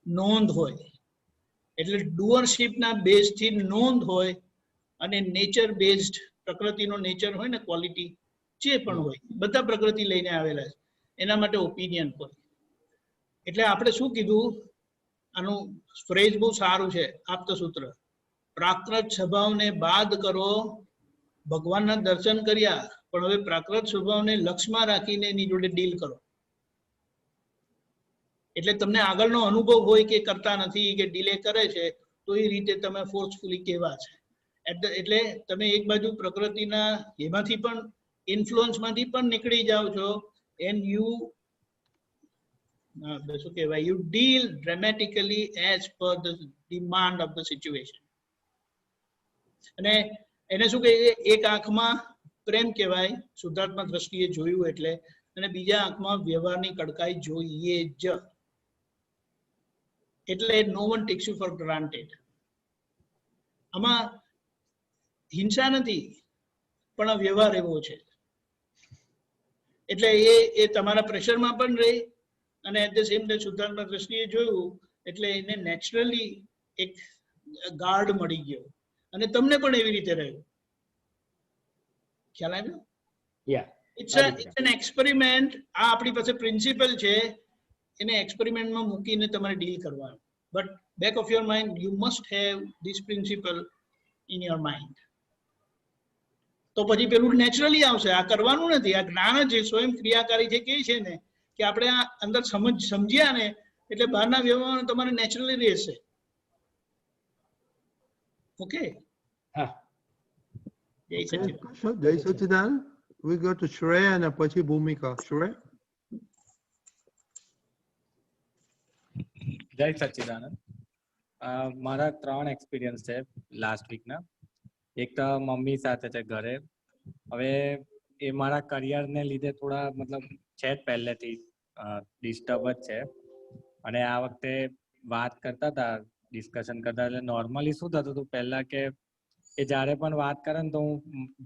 નોંધ હોય. એટલે ડુઅરશીપના બેઝથી નોંધ હોય અને નેચર બેઝડ પ્રકૃતિનો નેચર હોય ને, ક્વોલિટી જે પણ હોય, બધા પ્રકૃતિ લઈને આવેલા છે, એના માટે ઓપિનિયન હોય. એટલે આપણે શું કીધું, આનું ફ્રેઝ બહુ સારું છે, આપ્તસૂત્ર. પ્રાકૃત સ્વભાવને બાદ કરો, ભગવાનના દર્શન કર્યા પણ હવે પ્રાકૃત સ્વભાવને લક્ષમાં રાખીને એની જોડે ડીલ કરો. એટલે તમને આગળનો અનુભવ હોય કે કરતા નથી કે ડીલે કરે છે તો એ રીતે તમે ફોર્સફુલી કહેવા છે. એટલે તમે એક બાજુ પ્રકૃતિના એમાંથી પણ ઇન્ફ્લુઅન્સમાંથી પણ નીકળી જાઓ છો એન્ડ યુ શું કહેવાય, you deal dramatically as per the demand of the situation. અને એને શું કહીએ, એક આંખમાં પ્રેમ કહેવાય શુદ્ધાત્મા દ્રષ્ટિએ જોયું એટલે, અને બીજા આંખમાં વ્યવહારની કડકાઈ જોઈએ જ. એટલે no one takes you for granted. આમાં હિંસા નથી પણ આ વ્યવહાર એવો છે. એટલે એ તમારા પ્રેશરમાં પણ રહે અને એટ ધ સેમ ટાઈમ શુદ્ધાત્મા દ્રષ્ટિએ જોયું એટલે એને નેચરલી એક ગાર્ડ મળી ગયો અને તમને પણ એવી રીતે રહ્યું. ખ્યાલ આવ્યો? It's an experiment. આ આપણી પાસે પ્રિન્સિપલ છે, એને એક્સપેરિમેન્ટમાં મૂકીને તમારે ડીલ કરવાનું. But back of your mind you must have this principal in your mind. તો પછી પેલું નેચરલી આવશે. આ કરવાનું નથી, આ જ્ઞાન જ સ્વયં ક્રિયાકારી છે કે છે ને કે આપણે આ અંદર સમજ્યા ને એટલે બહારના વ્યવહાર તમારે નેચરલી રહેશે. ઓકે? હા, જય સચ્ચિદાનંદ. We go to Shreya અને પછી ભૂમિકા. Shreya. જય સચ્ચિદાનંદ. મારા 3 એક્સપિરિયન્સ છે લાસ્ટ વીકના. એક તો મમ્મી સાથે છે ઘરે. હવે એ મારા કરિયરને લીધે થોડા મતલબ છે જ પહેલેથી ડિસ્ટર્બ જ છે. અને આ વખતે વાત કરતા હતા, ડિસ્કશન કરતા, એટલે નોર્મલી શું થતું હતું પહેલા કે એ જ્યારે પણ વાત કરે ને તો હું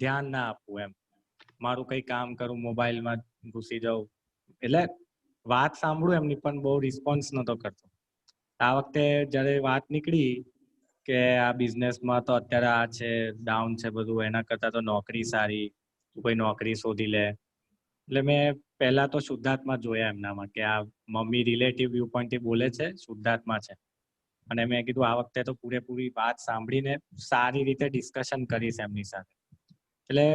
ધ્યાન ના આપું, એમ મારું કઈ કામ કરું, મોબાઈલમાં ઘૂસી જાઉં, એટલે વાત સાંભળું એમની પણ બહુ રિસ્પોન્સ નતો કરતો. આ વખતે જ્યારે વાત નીકળી કે આ બિઝનેસમાં તો અત્યારે આ છે, ડાઉન છે બધું, એના કરતા તો નોકરી સારી, તું કોઈ નોકરી શોધી લે. એટલે મેં પહેલા તો શુદ્ધાત્મા જોયા એમનામાં કે આ મમ્મી રિલેટિવ વ્યૂ પોઈન્ટથી બોલે છે, શુદ્ધાત્મા છે. અને મેં કીધું આ વખતે તો પૂરેપૂરી વાત સાંભળીને સારી રીતે ડિસ્કશન કરીશ એમની સાથે. એટલે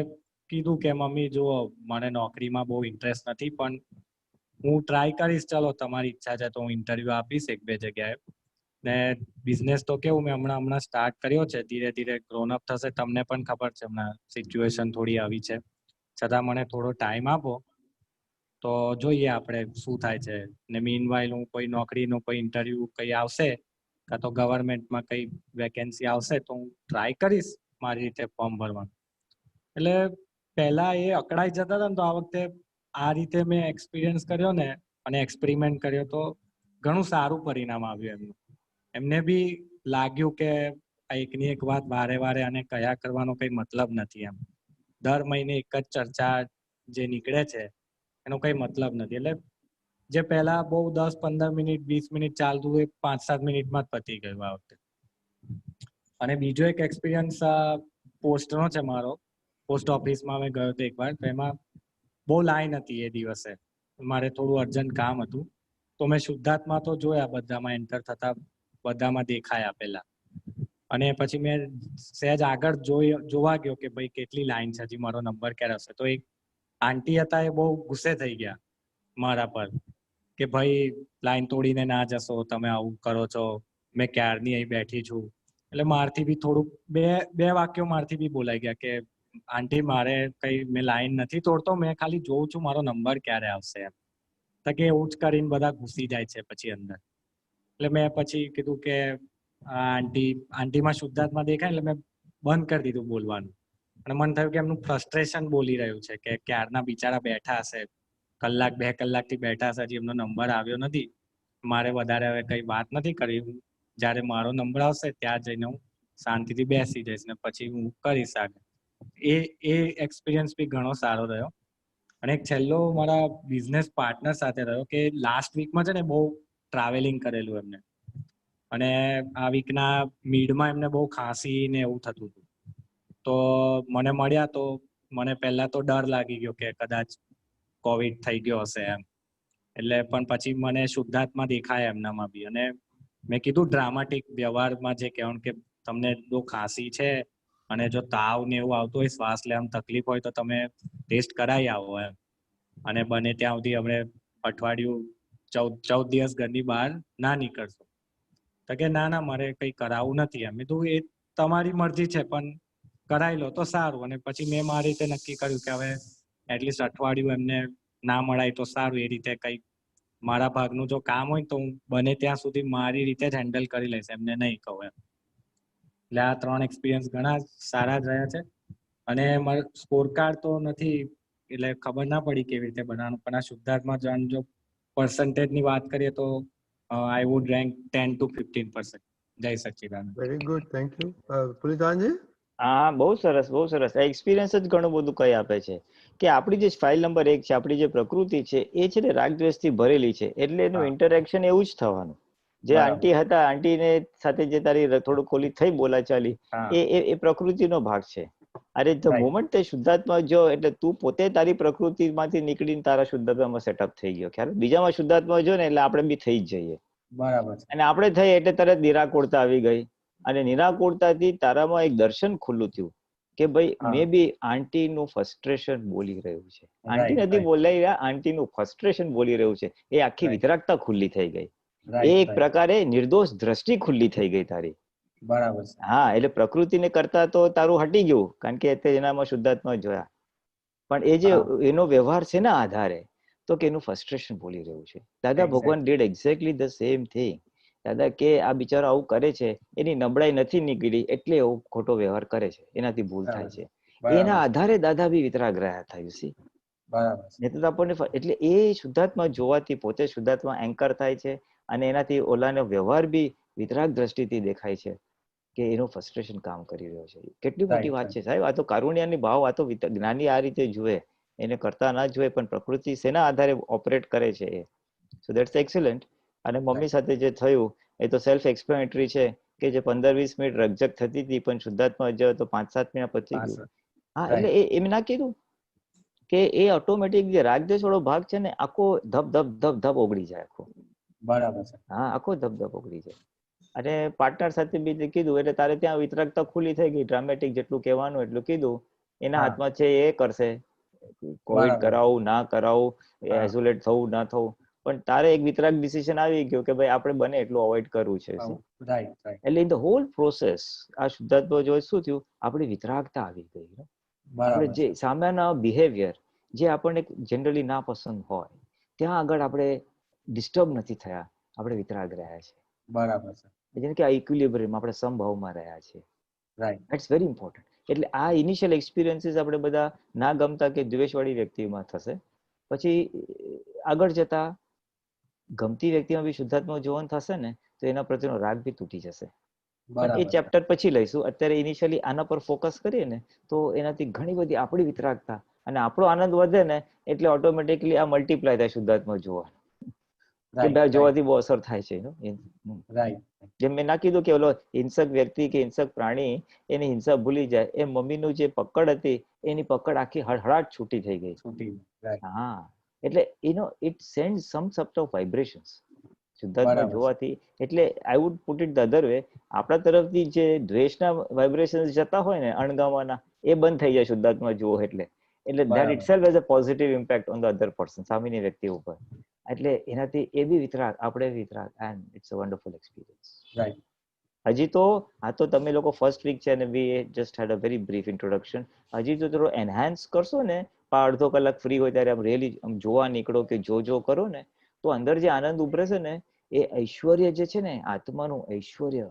કીધું કે મમ્મી જુઓ, મને નોકરીમાં બહુ ઇન્ટરેસ્ટ નથી, પણ હું ટ્રાય કરીશ, ચલો તમારી ઈચ્છા છે તો હું ઇન્ટરવ્યુ આપીશ 1-2 જગ્યાએ. ને બિઝનેસ તો કેવું મેં હમણાં સ્ટાર્ટ કર્યો છે, ધીરે ધીરે ગ્રોન અપ થશે. તમને પણ ખબર છે હમણાં સિચ્યુએશન થોડી આવી છે, છતાં મને થોડો ટાઈમ આપો તો જોઈએ આપણે શું થાય છે. ને મીનવાઇલ હું કોઈ નોકરીનો કોઈ ઇન્ટરવ્યુ કઈ આવશે, કાં તો ગવર્મેન્ટમાં કઈ વેકેન્સી આવશે તો હું ટ્રાય કરીશ મારી રીતે ફોર્મ ભરવાનું. એટલે પહેલા એ અકળાઈ જતા હતા ને, તો આ વખતે આ રીતે મેં એક્સપિરિયન્સ કર્યો ને અને એક્સપેરિમેન્ટ કર્યો તો ઘણું સારું પરિણામ આવ્યું એમનું. એમને બી લાગ્યું કે આ એકની એક વાત વારે વારે અને કયા કરવાનો કઈ મતલબ નથી, એમ દર મહિને એક જ ચર્ચા જે નીકળે છે એનો કઈ મતલબ નથી. એટલે જે પહેલા બહુ 10-15 મિનિટ 20 મિનિટ ચાલતું એ 5-7 મિનિટમાં જ પતી ગયું આ વખતે. અને બીજો એક એક્સપિરિયન્સ પોસ્ટનો છે મારો. પોસ્ટ ઓફિસમાં મેં ગયો હતો એકવાર, તો એમાં બહુ લાઈન હતી એ દિવસે, મારે થોડું અર્જન્ટ કામ હતું, તો મેં શુદ્ધાત્મા તો જોયા બધામાં એન્ટર થતા, બધામાં દેખાયા પહેલા. અને પછી મેં સહેજ આગળ જોવા ગયો કે ભાઈ કેટલી લાઈન છે, હજી મારો નંબર ક્યારે હશે. તો એક આંટી હતા, એ બહુ ગુસ્સે થઈ ગયા મારા પર કે ભાઈ લાઈન તોડીને ના જશો, તમે આવું કરો છો, મેં ક્યારની અહીં બેઠી છું. એટલે મારથી બી થોડુંક બે વાક્યો મારથી બી બોલાઈ ગયા કે આંટી મારે કઈ મેં લાઈન નથી તોડતો, મેં ખાલી જોઉં છું મારો નંબર ક્યારે આવશે એમ. તો કે એવું જ કરીને બધા ઘૂસી જાય છે પછી અંદર. એટલે મેં પછી કીધું કે આંટીમાં શુદ્ધાત્મા દેખાય, એટલે મેં બંધ કરી દીધું બોલવાનું. અને મને થયું કે એમનું ફ્રસ્ટ્રેશન બોલી રહ્યું છે કે ક્યારના બિચારા બેઠા હશે, 1-2 કલાકથી બેઠા હશે, હજી એમનો નંબર આવ્યો નથી, મારે વધારે હવે કઈ વાત નથી કરી. જ્યારે મારો નંબર આવશે ત્યાં જઈને હું શાંતિથી બેસી જઈશ ને પછી હું કરીશ આગળ. એ એક્સપિરિયન્સ બી ઘણો સારો રહ્યો. અને એક છેલ્લો મારા બિઝનેસ પાર્ટનર સાથે રહ્યો કે લાસ્ટ વીકમાં છે ને બહુ ટ્રાવેલિંગ કરેલું એમને, અને આ વીકના મિડમાં એમને બહુ ખાંસી ને એવું થતું હતું. તો મને મળ્યા તો મને પહેલા તો ડર લાગી ગયો કે કદાચ કોવિડ થઈ ગયો હશે એમ. એટલે પણ પછી મને શુદ્ધાત્મા દેખાય એમનામાં બી, અને મેં કીધું ડ્રામાટિક વ્યવહારમાં જે કહેવાનું કે તમને જો ખાંસી છે અને જો તાવ ને એવું આવતું હોય, શ્વાસ લેવામાં તકલીફ હોય, તો તમે ટેસ્ટ કરાવી આવો એમ. અને બને ત્યાં સુધી આપણે અઠવાડિયું 14 દિવસ ઘરની બહાર ના નીકળશો. તો કે ના મારે કઈ કરાવવું નથી એમ. તો એ તમારી મરજી છે, પણ કરાવી લો તો સારું. અને પછી મેં મારી રીતે નક્કી કર્યું કે હવે એટલીસ્ટ અઠવાડિયું એમને ના મળાય તો સારું. એ રીતે કઈ મારા ભાગનું જો કામ હોય તો હું બને ત્યાં સુધી મારી રીતે જ હેન્ડલ કરી લઈશ, એમને નહીં કહું એમ. એટલે આ 3 એક્સપિરિયન્સ ઘણા સારા જ રહ્યા છે. અને મારો સ્કોર કાર્ડ તો નથી, એટલે ખબર ના પડી કેવી રીતે બનાવવાનું, પણ આ શુદ્ધાત્મા જો પર્સન્ટેજની વાત કરીએ તો I would rank 10 to 15%. જય સચ્ચિદાનંદ. Very good, thank you. પુનિતાનજી? હા, બહુ સરસ, બહુ સરસ. આ એક્સપિરિયન્સ જ ઘણું બધું કહી આપે છે કે આપણી જે ફાઇલ નંબર 1 છે, આપણી જે પ્રકૃતિ છે, એ છે ને રાગદ્વેષથી ભરેલી છે. એટલે એનું ઇન્ટરેક્શન એવું જ થવાનું. જે આંટી હતા, આંટીને સાથે જે તારી થોડું ખોલી થઈ બોલાચાલી, એ પ્રકૃતિનો ભાગ છે. અરે ધ મોમેન્ટ તે શુદ્ધાત્મા જો, એટલે તું પોતે તારી પ્રકૃતિમાંથી નીકળીને તારા શુદ્ધાત્મામાં સેટઅપ થઈ ગયો. ખ્યાલ? બીજામાં શુદ્ધાત્મા જો ને એટલે આપણે બી થઈ જ જઈએ. બરાબર. અને આપણે થઈ એટલે તરત નિરાકુરતા આવી ગઈ. અને નિરાકુરતાથી તારામાં એક દર્શન ખુલ્લું થયું કે ભાઈ મે બી આંટીનું ફ્રસ્ટ્રેશન બોલી રહ્યું છે. આંટી નથી બોલાઈ રહ્યા, આંટીનું ફ્રસ્ટ્રેશન બોલી રહ્યું છે. એ આખી વિતરાગતા ખુલ્લી થઈ ગઈ. એ એક પ્રકારે નિર્દોષ દ્રષ્ટિ ખુલ્લી થઈ ગઈ તારી. બરાબર. હા, એટલે પ્રકૃતિને કરતા તો તારું હટી ગયું, કારણ કે એનામાં શુદ્ધાત્મા જોયા. પણ એ જે એનો વ્યવહાર છે ને આધારે, તો કે એનું ફ્રસ્ટ્રેશન બોલી રહ્યું છે. Dada Bhagwan did exactly the same thing. Dada કે આ બિચારો આવું કરે છે, એની નબળાઈ નથી નીકળી એટલે એવો ખોટો વ્યવહાર કરે છે, એનાથી ભૂલ થાય છે. એના આધારે દાદા બી વિતરાગ રહ્યા થયું છે. બરાબર. એટલે એ શુદ્ધાત્મા જોવાથી પોતે શુદ્ધાત્મા એન્કર થાય છે. અને એનાથી ઓલાનો વ્યવહાર બી વિતરાગ દ્રષ્ટિથી દેખાય છે કે એનું ફ્રસ્ટ્રેશન કામ કરી રહ્યો છે. કેટલી મોટી વાત છે સાહેબ. આ તો કારુણ્યની ભાવ, આ તો જ્ઞાની આ રીતે જુએ, એને કરતા ના જુએ, પણ પ્રકૃતિ શેના આધારે ઓપરેટ કરે છે એ. So that's excellent. અને મમ્મી સાથે જે થયું એ તો સેલ્ફ એક્સપ્લેનેટરી છે કે જે 15-20 મિનિટ રકઝક થતી હતી પણ શુદ્ધાત્મા જાય તો 5-7 મિનિટ પછી ગયું. હા, એટલે એમ ના કીધું કે એ ઓટોમેટિક જે રાગદેશ વાળો ભાગ છે ને આખો ધબ ધબ ધબ ધબ ઓગળી જાય આખો. બરાબર છે. હા, આખો ધબ ધબ ઓગળી જાય. અને પાર્ટનર સાથે બી કીધું એટલે તારે ત્યાં વિતરાગતા ખુલ્લી થઈ ગઈ. ડ્રામેટિક જેટલું કહેવાનું એટલું કીધું. એના હાથમાં છે એ કરશે, કોવિડ કરાવું ના કરાવું, આઇસોલેટ થવું ના થવું, પણ તારે એક વિતરાગ ડિસિઝન આવી ગયો કે ભાઈ આપણે બને એટલું અવોઇડ કરવું છે. એટલે ઇન ધ હોલ પ્રોસેસ આ શુદ્ધાત્મા જો શું થયું, આપણી વિતરાગતા આવી ગઈ. આપણે જે સામાન્ય બિહેવિયર જે આપણને જનરલી ના પસંદ હોય ત્યાં આગળ આપણે ડિસ્ટર્બ નથી થયા, આપણે વિતરાગ રહ્યા છે. બરાબર છે. જેમ કે આ ઇક્વિલિબ્રિયમ આપણે સમભાવમાં રહ્યા છીએ. It's very important. એટલે આ ઇનિશિયલ એક્સપિરિયન્સીસ આપણે બધા ના ગમતા કે દ્વેષવાળી વ્યક્તિમાં થશે, પછી આગળ જતા ગમતી વ્યક્તિમાં બી શુદ્ધાત્મા જોવાનું થશે ને તો એના પ્રત્યેનો રાગ બી તૂટી જશે. પણ એ ચેપ્ટર પછી લઈશું. અત્યારે ઇનિશિયલી આના પર ફોકસ કરીએ ને તો એનાથી ઘણી બધી આપણી વિતરાગતા અને આપણો આનંદ વધે ને એટલે ઓટોમેટિકલી આ મલ્ટીપ્લાય થાય શુદ્ધાત્મા જોવા. કે જોવાથી બહુ અસર થાય છે. જેમ મેં ના કીધું કે ઓલો હિંસક વ્યક્તિ કે હિંસક પ્રાણી એની હિંસા ભૂલી જાય, એ મમ્મીનું જે પકડ હતી એની પકડ આખી હળહળાટ છૂટી થઈ ગઈ. હા, એટલે it send some sort of vibrations શુદ્ધાત્મા જોવાથી. એટલે I would put it the other way, આપણા તરફથી જે દ્વેષના વાઇબ્રેશન્સ જતા હોય ને અણગમાના, એ બંધ થઈ જાય શુદ્ધાત્મા જુઓ એટલે. એટલે that itself has a positive impact on the other person, સામેની વ્યક્તિ ઉપર. એટલે એનાથી એ બી વિતરાગ, આપણે વિતરાગ, and it's a wonderful experience. હજી તો આ તો તમે લોકો ફર્સ્ટ વીક છે અને we just had a very brief introduction. હજી તો થોડો એનહાન્સ કરશો ને, અડધો કલાક ફ્રી હોય ત્યારે આમ રિયલી આમ જોવા નીકળો કે જો કરો ને તો અંદર જે આનંદ ઉભરે છે ને એ ઐશ્વર્ય જે છે ને, આત્માનું ઐશ્વર્ય,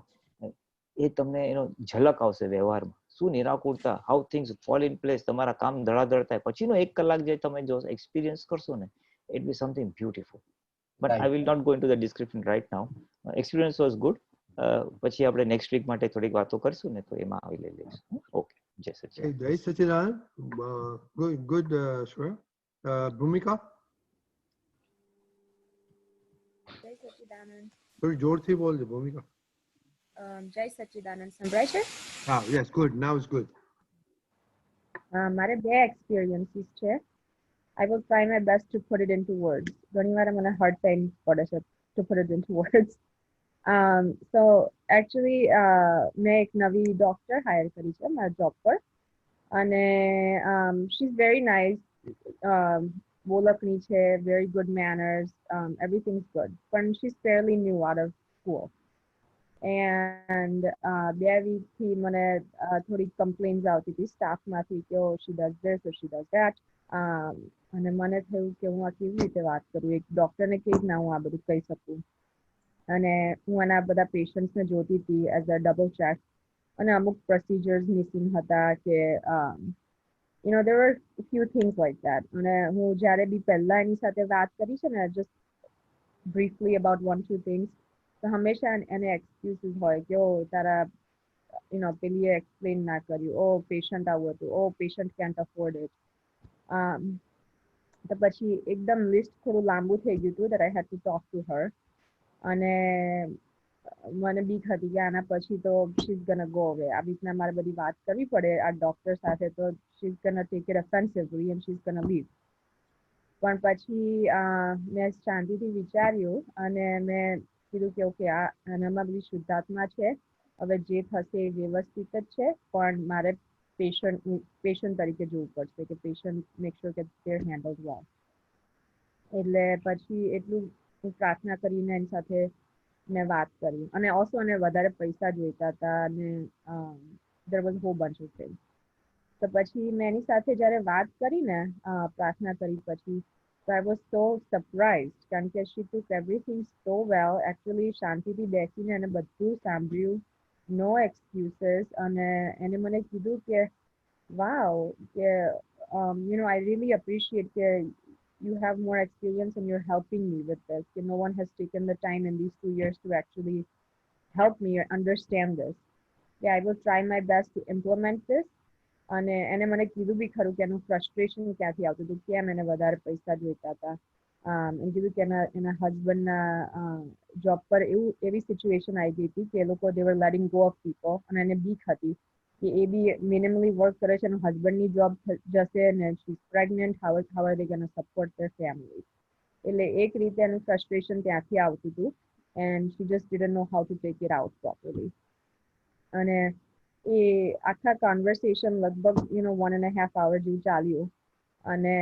એ તમને એનો ઝલક આવશે વ્યવહારમાં. શું નિરાકુરતા, how things fall in place, તમારા કામ ધડાધડ થાય. પછીનો 1 કલાક જે તમે જો એક્સપિરિયન્સ કરશો ને, it be something beautiful. But I will not go into the description right now. Experience was good. પછી આપણે નેક્સ્ટ વીક માટે થોડીક વાતો કરશું ને તો એમાં આવી લઈ લઈશું. ઓકે, જય સચિદાનંદ. જય સચિદાનંદ. ગુડ શ્રેય. ભૂમિકા જય સચિદાનંદ. થોડી જોરથી બોલજો ભૂમિકા. જય સચિદાનંદ. સંભળાય છે? હા, yes, good. Now it's good. મારે 2 એક્સપિરિયન્સીસ છે. I will try my best to put it into words. ઘણીવાર મને hard time પડે છે to put it into words. So actually મેં એક નવી ડોક્ટર હાયર કરી છે મારા જોબ પર, અને she is very nice, બોલકની છે, very good manners, everything's good, પણ she is fairly new out of school. And 2 વીકથી મને થોડી કમ્પ્લેન્સ આવતી હતી સ્ટાફમાંથી કે she does this or she does that. અને મને થયું કે હું આ કેવી રીતે વાત કરું, એક ડોક્ટરને કેવી રીતના હું આ બધું કહી શકું. અને હું એના બધા પેશન્ટ્સને જોતી હતી એઝ અ ડબલ ચેક, અને અમુક પ્રોસિજર્સ મિસિંગ હતા કે there were few things like that. અને હું જ્યારે બી પહેલા એની સાથે વાત કરી છે ને, just briefly about 1-2 things, તો હંમેશા એને એક્સક્યુઝીસ હોય કે તારા પેલીએ એક્સપ્લેન ના કર્યું, પેશન્ટ આવું હતું, પેશન્ટ કેન્ટ અફોર્ડ ઇટ. તો પછી એકદમ લિસ્ટ થોડું લાંબુ થઈ ગયું હતું that I had to talk to her. અને મને બીક હતી કે આના પછી તો she is gonna go away. આવી રીતના મારે બધી વાત કરવી પડે આ ડોક્ટર સાથે તો she is gonna take it offensively and she is gonna leave. પણ પછી મેં શાંતિથી વિચાર્યું અને મેં કીધું કે ઓકે, આનામાં બધી શુદ્ધાત્મા છે, હવે જે થશે એ વ્યવસ્થિત જ છે, પણ મારે પેશન્ટ તરીકે જોવું પડશે કે પેશન્ટ મેક શ્યોર કે they are handled well. એટલે પછી એટલું હું પ્રાર્થના કરીને એની સાથે મેં વાત કરી. અને ઓલ્સો એને વધારે પૈસા જોઈતા હતા અને there was a whole bunch of things. તો પછી મેં એની સાથે જ્યારે વાત કરી ને પ્રાર્થના કરી પછી, so I was so surprised કારણ કે she took everything so well. Actually શાંતિથી બેસીને એને બધું સાંભળ્યું, no excuses. અને એને મને કીધું કે wow, કે I really appreciate કે you have more experience and you're helping me with this. No one has taken the time in these 2 years to actually help me understand this. Yeah, I will try my best to implement this. અને એને મને કીધું બી ખરું કે એનું frustration ક્યાંથી આવતું હતું, કેમ એને વધારે પૈસા જોઈતા હતા. એમ કીધું કે એના હસબન્ડના જોબ પર એવી સિચ્યુએશન આવી ગઈ હતી કે એ લોકો they were letting go of people અને એને બીક હતી કે એ બી મિનિમલી વર્ક કરે છે, એનું હસબન્ડની જોબ જશે ને she is pregnant, how are they going to support their family. એટલે એક રીતે એનું ફ્રસ્ટ્રેશન ત્યાંથી આવતું હતું and she just didn't know how to take it out properly. અને એ આખા કન્વર્સેશન લગભગ 1.5 hour જેવું ચાલ્યું અને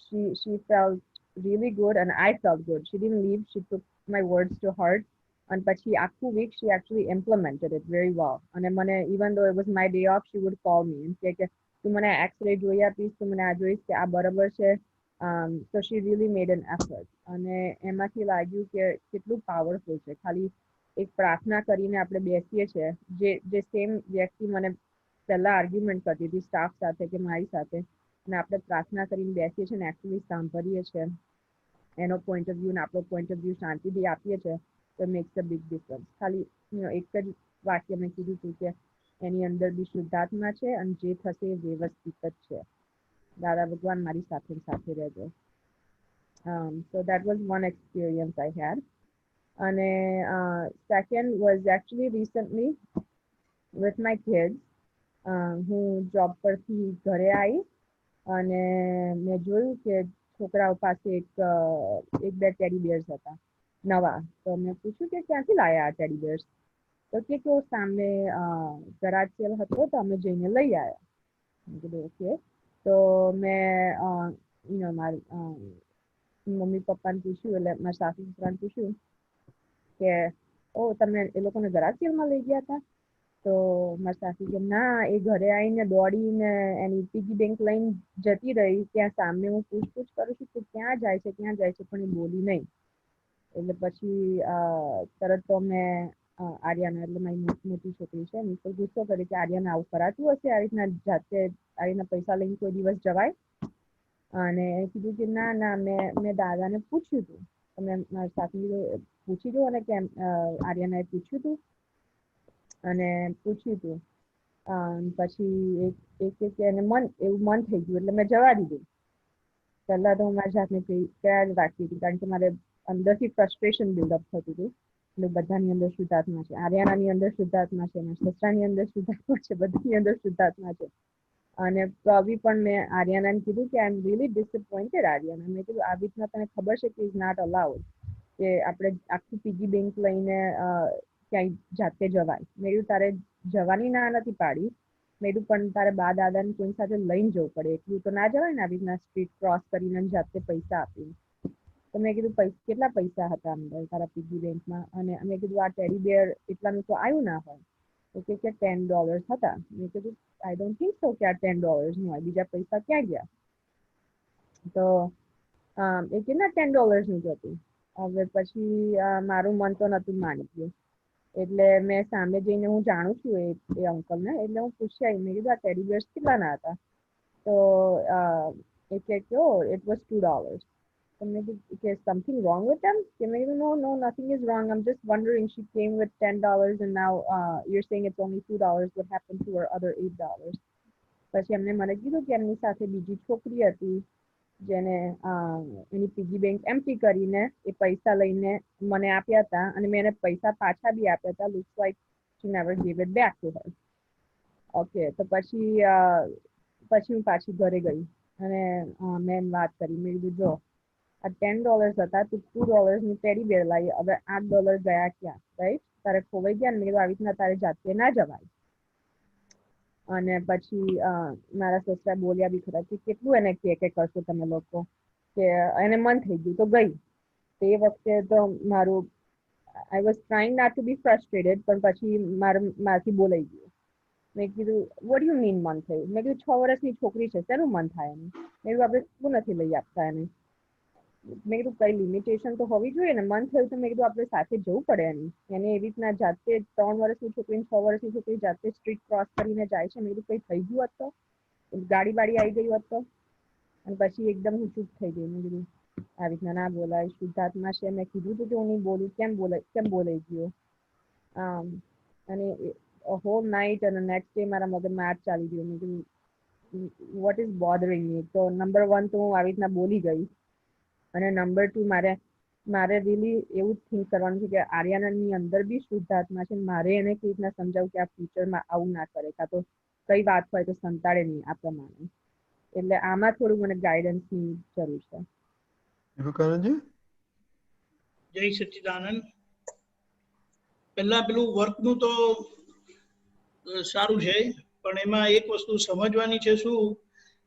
she felt really good and I felt good. She didn't leave, she took my words to heart and પછી આખું week she actually implemented it very well. અને મને even though it was my day off, she would call me and say કે તું મને x-ray જોઈ આપીશ, તું મને આ જોઈશ કે આ બરાબર છે. So she really made an effort અને એમાંથી લાગ્યું કે કેટલું પાવરફુલ છે. ખાલી એક પ્રાર્થના કરીને આપણે બેસીએ છીએ, જે સેમ વ્યક્તિ મને પહેલા આર્ગ્યુમેન્ટ કરતી હતી સ્ટાફ સાથે કે મારી સાથે, અને આપણે પ્રાર્થના કરીને બેસીએ છીએ ને એકચ્યુઅલી સાંભળીએ છીએ એનો પોઈન્ટ ઓફ વ્યૂ ને આપણો પોઈન્ટ ઓફ વ્યૂ શાંતિથી આપીએ છીએ તો મેક્સ અ બિગ ડિફરન્સ. ખાલી એક જ વાક્ય મેં કીધું હતું કે એની અંદર બી શુદ્ધાત્મા છે અને જે થશે એ વ્યવસ્થિત જ છે. દાદા ભગવાન મારી સાથે સાથે રહેજો. So that was one experience I had. And second was actually recently with my kids. હું જોબ પરથી ઘરે આવી અને મેં જોયું કે છોકરાઓ પાસે એક બે ટેડી બેર્સ હતા નવા. તો મેં પૂછ્યું કે ક્યાંથી લાયા આ ટેડી બેર્સ? તો કે સામે ગરાજ સેલ હતો તો અમે જઈને લઈ આવ્યા. મેં કીધું ઓકે. તો મેં મારી મમ્મી પપ્પાને પૂછ્યું, એટલે મારા સાસુ સસરાને પૂછ્યું કે તમે એ લોકોને ગરાજ સેલમાં લઈ ગયા હતા? તો મારી સાસુ કે ના, એ ઘરે આવીને દોડીને એની પીગી બેંક લઈને જતી રહી. ત્યાં સામે હું પૂછપૂછ કરું છું કે ક્યાં જાય છે પણ એ બોલી નહીં. એટલે પછી તરત તો મેં આર્યાના, એટલે મારી મોટી છોકરી છે એની પર ગુસ્સો કર્યો કે આર્યાને આવું કરાતું હશે? આવી રીતના જાતે આવી રીતના પૈસા લઈને કોઈ દિવસ જવાય? અને કીધું કે ના ના, મેં દાદાને પૂછ્યું હતું. તમે મારી સાસુ પૂછી દો અને કેમ આર્યનાએ પૂછ્યું હતું અને પૂછ્યું હતું પછી એક એને એવું મન થઈ ગયું એટલે મેં જવા દીધું. પહેલા તો હું મારી જાતને તૈયાર રાખતી હતી કારણ કે મારે અંદરથી ફ્રસ્ટ્રેશન બિલ્ડઅપ થતું હતું. એટલે બધાની અંદર શુદ્ધાત્મા છે, આર્યાનાની અંદર શુદ્ધાત્મા છે, મારા સસરાની અંદર શુદ્ધાત્મા છે, બધાની અંદર શુદ્ધાત્મા છે. અને પ્રવી પણ મેં આર્યાનાને કીધું કે આઈ એમ રિયલી ડિસઅપોઇન્ટેડ આર્યાના. મેં કીધું આવી રીતના તને ખબર છે કે ઇઝ નોટ અલાઉડ કે આપણે આખું પીગી બેંક લઈને ક્યાંય જાતે જવાય. મેં કીધું તારે જવાની ના નથી પાડી, મેં કીધું પણ તારે બા દાદાને કોઈ સાથે લઈને જવું પડે, એટલું તો ના જવાય ને આવી રીતના સ્ટ્રીટ ક્રોસ કરીને જાતે પૈસા આપીને. તો મેં કીધું કેટલા પૈસા હતા અંદર તારા પીગી બેંકમાં? અને મેં કીધું આ ટેડી બેર એટલાનું તો આવ્યું ના હોય. તો કે $10 હતા. મેં કીધું આઈ ડોન્ટ થિંક સો કે આ $10 નું હોય, બીજા પૈસા ક્યાં ગયા? તો એ કે ના $10 નું જ હતું. હવે પછી મારું મન તો નતું માની ગયું. એટલે મેં સામે જઈને, હું જાણું છું એ અંકલને, એટલે હું પૂછી આવી. મેં કીધું આ ટેડી બેર્સ કેટલાના હતા? તો એ કે ઇટ વોઝ $2. તો મેં કીધું કે સમથિંગ રોંગ વિથ ધેમ? કે મેં કીધું no nothing is wrong, I am just wondering she came with $10 and now you're saying it's only $2. what happened to her other $8? પછી એમને મને કીધું કે એમની સાથે બીજી છોકરી હતી જેને એની પીગી બેંક એમ્પ્ટી કરીને એ પૈસા લઈને મને આપ્યા હતા અને મેં એને પૈસા પાછા બી આપ્યા હતા. Looks like she never gave it back to her. Okay. તો પછી હું પાછી ઘરે ગઈ અને મેં વાત કરી. મેં કીધું જો આ $10 હતા, તું $2 ની ટેડી બેર લાવી, હવે $8 ગયા ક્યાં? રાઈટ? તારે ખોવાઈ ગયા ને? મેં કીધું આવી રીતના તારે જાતે ના જવાય. અને પછી મારા સસરા બોલ્યા બી ખરા કે કેટલું એને કે કરશો તમે લોકો, કે એને મન થઈ ગયું તો ગઈ. તો એ વખતે તો મારું I was trying not to be frustrated, પણ પછી મારાથી બોલાઈ ગયું. મેં કીધું વોટ યુ મીન મન થયું? મેં કીધું 6 વર્ષની છોકરી છે, શેનું મન થાય એનું? મેં કીધું આપણે શું નથી લઈ આપતા એને? મેં કીધું કઈ લિમિટેશન તો હોવી જોઈએ ને. મન થયું તો મેં કીધું આપણે સાથે જવું પડે એની. એને એવી રીતના જાતે 3 વર્ષની છોકરી 6 વર્ષની છોકરી જાતે સ્ટ્રીટ ક્રોસ કરીને જાય છે. મેં કીધું કઈ થઈ ગયું હોત તો, ગાડી બાડી આવી ગઈ હોત તો? અને પછી એકદમ હું ચૂપ થઈ ગઈ. મેં કીધું આવી રીતના ના બોલાય, શુદ્ધાત્મા છે, મેં કીધું હતું કે હું નહીં બોલું, કેમ બોલાઈ ગયો. અને હોલ નાઇટ અને નેક્સ્ટ ડે મારા મગજમાં આ જ ચાલી ગયું. મેં કીધું વોટ ઇઝ બોધરિંગ મી. તો નંબર 1 તો હું આવી રીતના બોલી ગઈ, અને નંબર 2 મારે રીલી એવું જ થિંક કરવાનું છે કે આર્યાનંદની અંદર બી શુદ્ધાત્મા છે, મારે એને કેવી રીતના સમજાવું કે આ ફ્યુચરમાં આવું ના કરે, કાં તો કઈ વાત હોય તો સંતાડે નહીં આ પ્રમાણે. એટલે આમાં થોડું મને ગાઈડન્સની જરૂર છે. વિવેકાનંદજી, જય સચ્ચિદાનંદ. પહેલા પેલું વર્કનું તો સારું છે, પણ એમાં એક વસ્તુ સમજવાની છે શું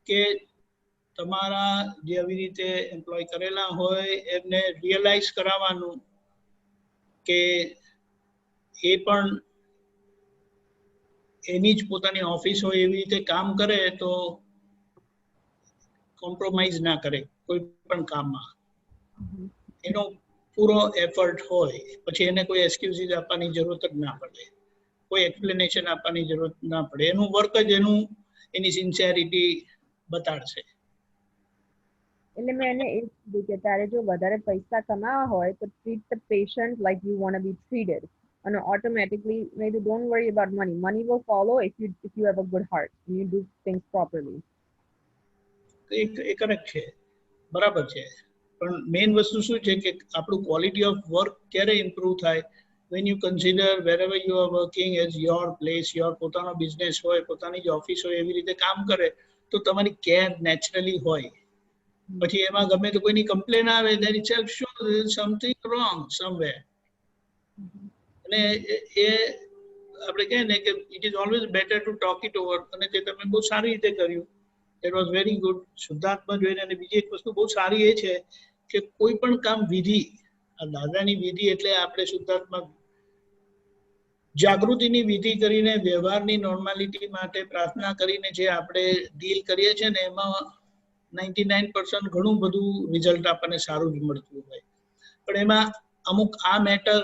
કે તમારા જે આવી રીતે એમ્પ્લોય કરેલા હોય એમને રિયલાઇઝ કરાવવાનું કે એ પણ એની જ પોતાની ઓફિસ હોય એવી રીતે કામ કરે તો કોમ્પ્રોમાઇઝ ના કરે કોઈ પણ કામમાં. એનો પૂરો એફર્ટ હોય, પછી એને કોઈ એક્સક્યુઝિસ આપવાની જરૂરત જ ના પડે, કોઈ એક્સપ્લેનેશન આપવાની જરૂરત ના પડે. એનું વર્ક જ એની સિન્સિયરિટી બતાડશે. એટલે મેં એને એ કીધું કે તારે જો વધારે પૈસા કમાવા હોય તો treat the patient like you want be treated, અને ઓટોમેટિકલી મેં કીધું don't worry about money, money will follow if you have a good heart, you do things properly. એ કરેક્ટ છે, બરાબર છે. પણ મેઇન વસ્તુ શું છે કે આપણું ક્વોલિટી ઓફ વર્ક ક્યારે ઇમ્પ્રુવ થાય, when you consider વેરેવર you are working as your place, your પોતાનો બિઝનેસ હોય, પોતાની જ ઓફિસ હોય, એવી રીતે કામ કરે તો તમારી કેર નેચરલી હોય. પછી એમાં ગમે તો કોઈની કમ્પ્લેન આવે then itself shows there is something wrong somewhere. અને એ આપણે કહે ને કે it is always better to talk it over. અને તે તમે બહુ સારી રીતે કર્યું, that was very good. શુદ્ધાત્મા જોઈને. અને બીજી એક વસ્તુ બહુ સારી એ છે કે કોઈ પણ કામ વિધિ, આ દાદાની વિધિ એટલે આપણે શુદ્ધાત્મા જાગૃતિની વિધિ કરીને વ્યવહારની નોર્માલિટી માટે પ્રાર્થના કરીને જે આપણે ડીલ કરીએ છીએ ને એમાં 99% ઘણું બધું રિઝલ્ટ આપણને સારું જ મળતું હોય. પણ એમાં અમુક આ મેટર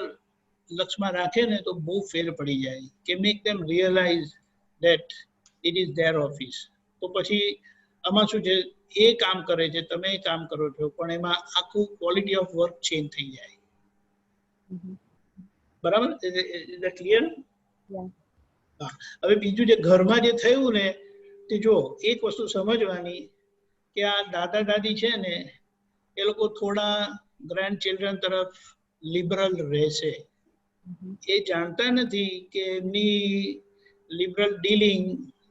લક્ષમાં રાખે ને તો બહુ ફેર પડી જાય કે make them realise that it is their office. તો પછી આમાં શું છે, એ કામ કરે છે, તમે કામ કરો છો, પણ એમાં આખું ક્વોલિટી ઓફ વર્ક ચેન્જ થઈ જાય. બરાબર, ઇઝ ધેટ ક્લિયર? હા. હવે બીજું જે ઘરમાં જે થયું ને તે જો એક વસ્તુ સમજવાની કે આ દાદા દાદી છે ને એ લોકો થોડા ગ્રાન્ડ ચિલ્ડ્રન તરફ લિબરલ રહેશે. એ જાણતા નથી કે એમની લિબરલ ડીલિંગ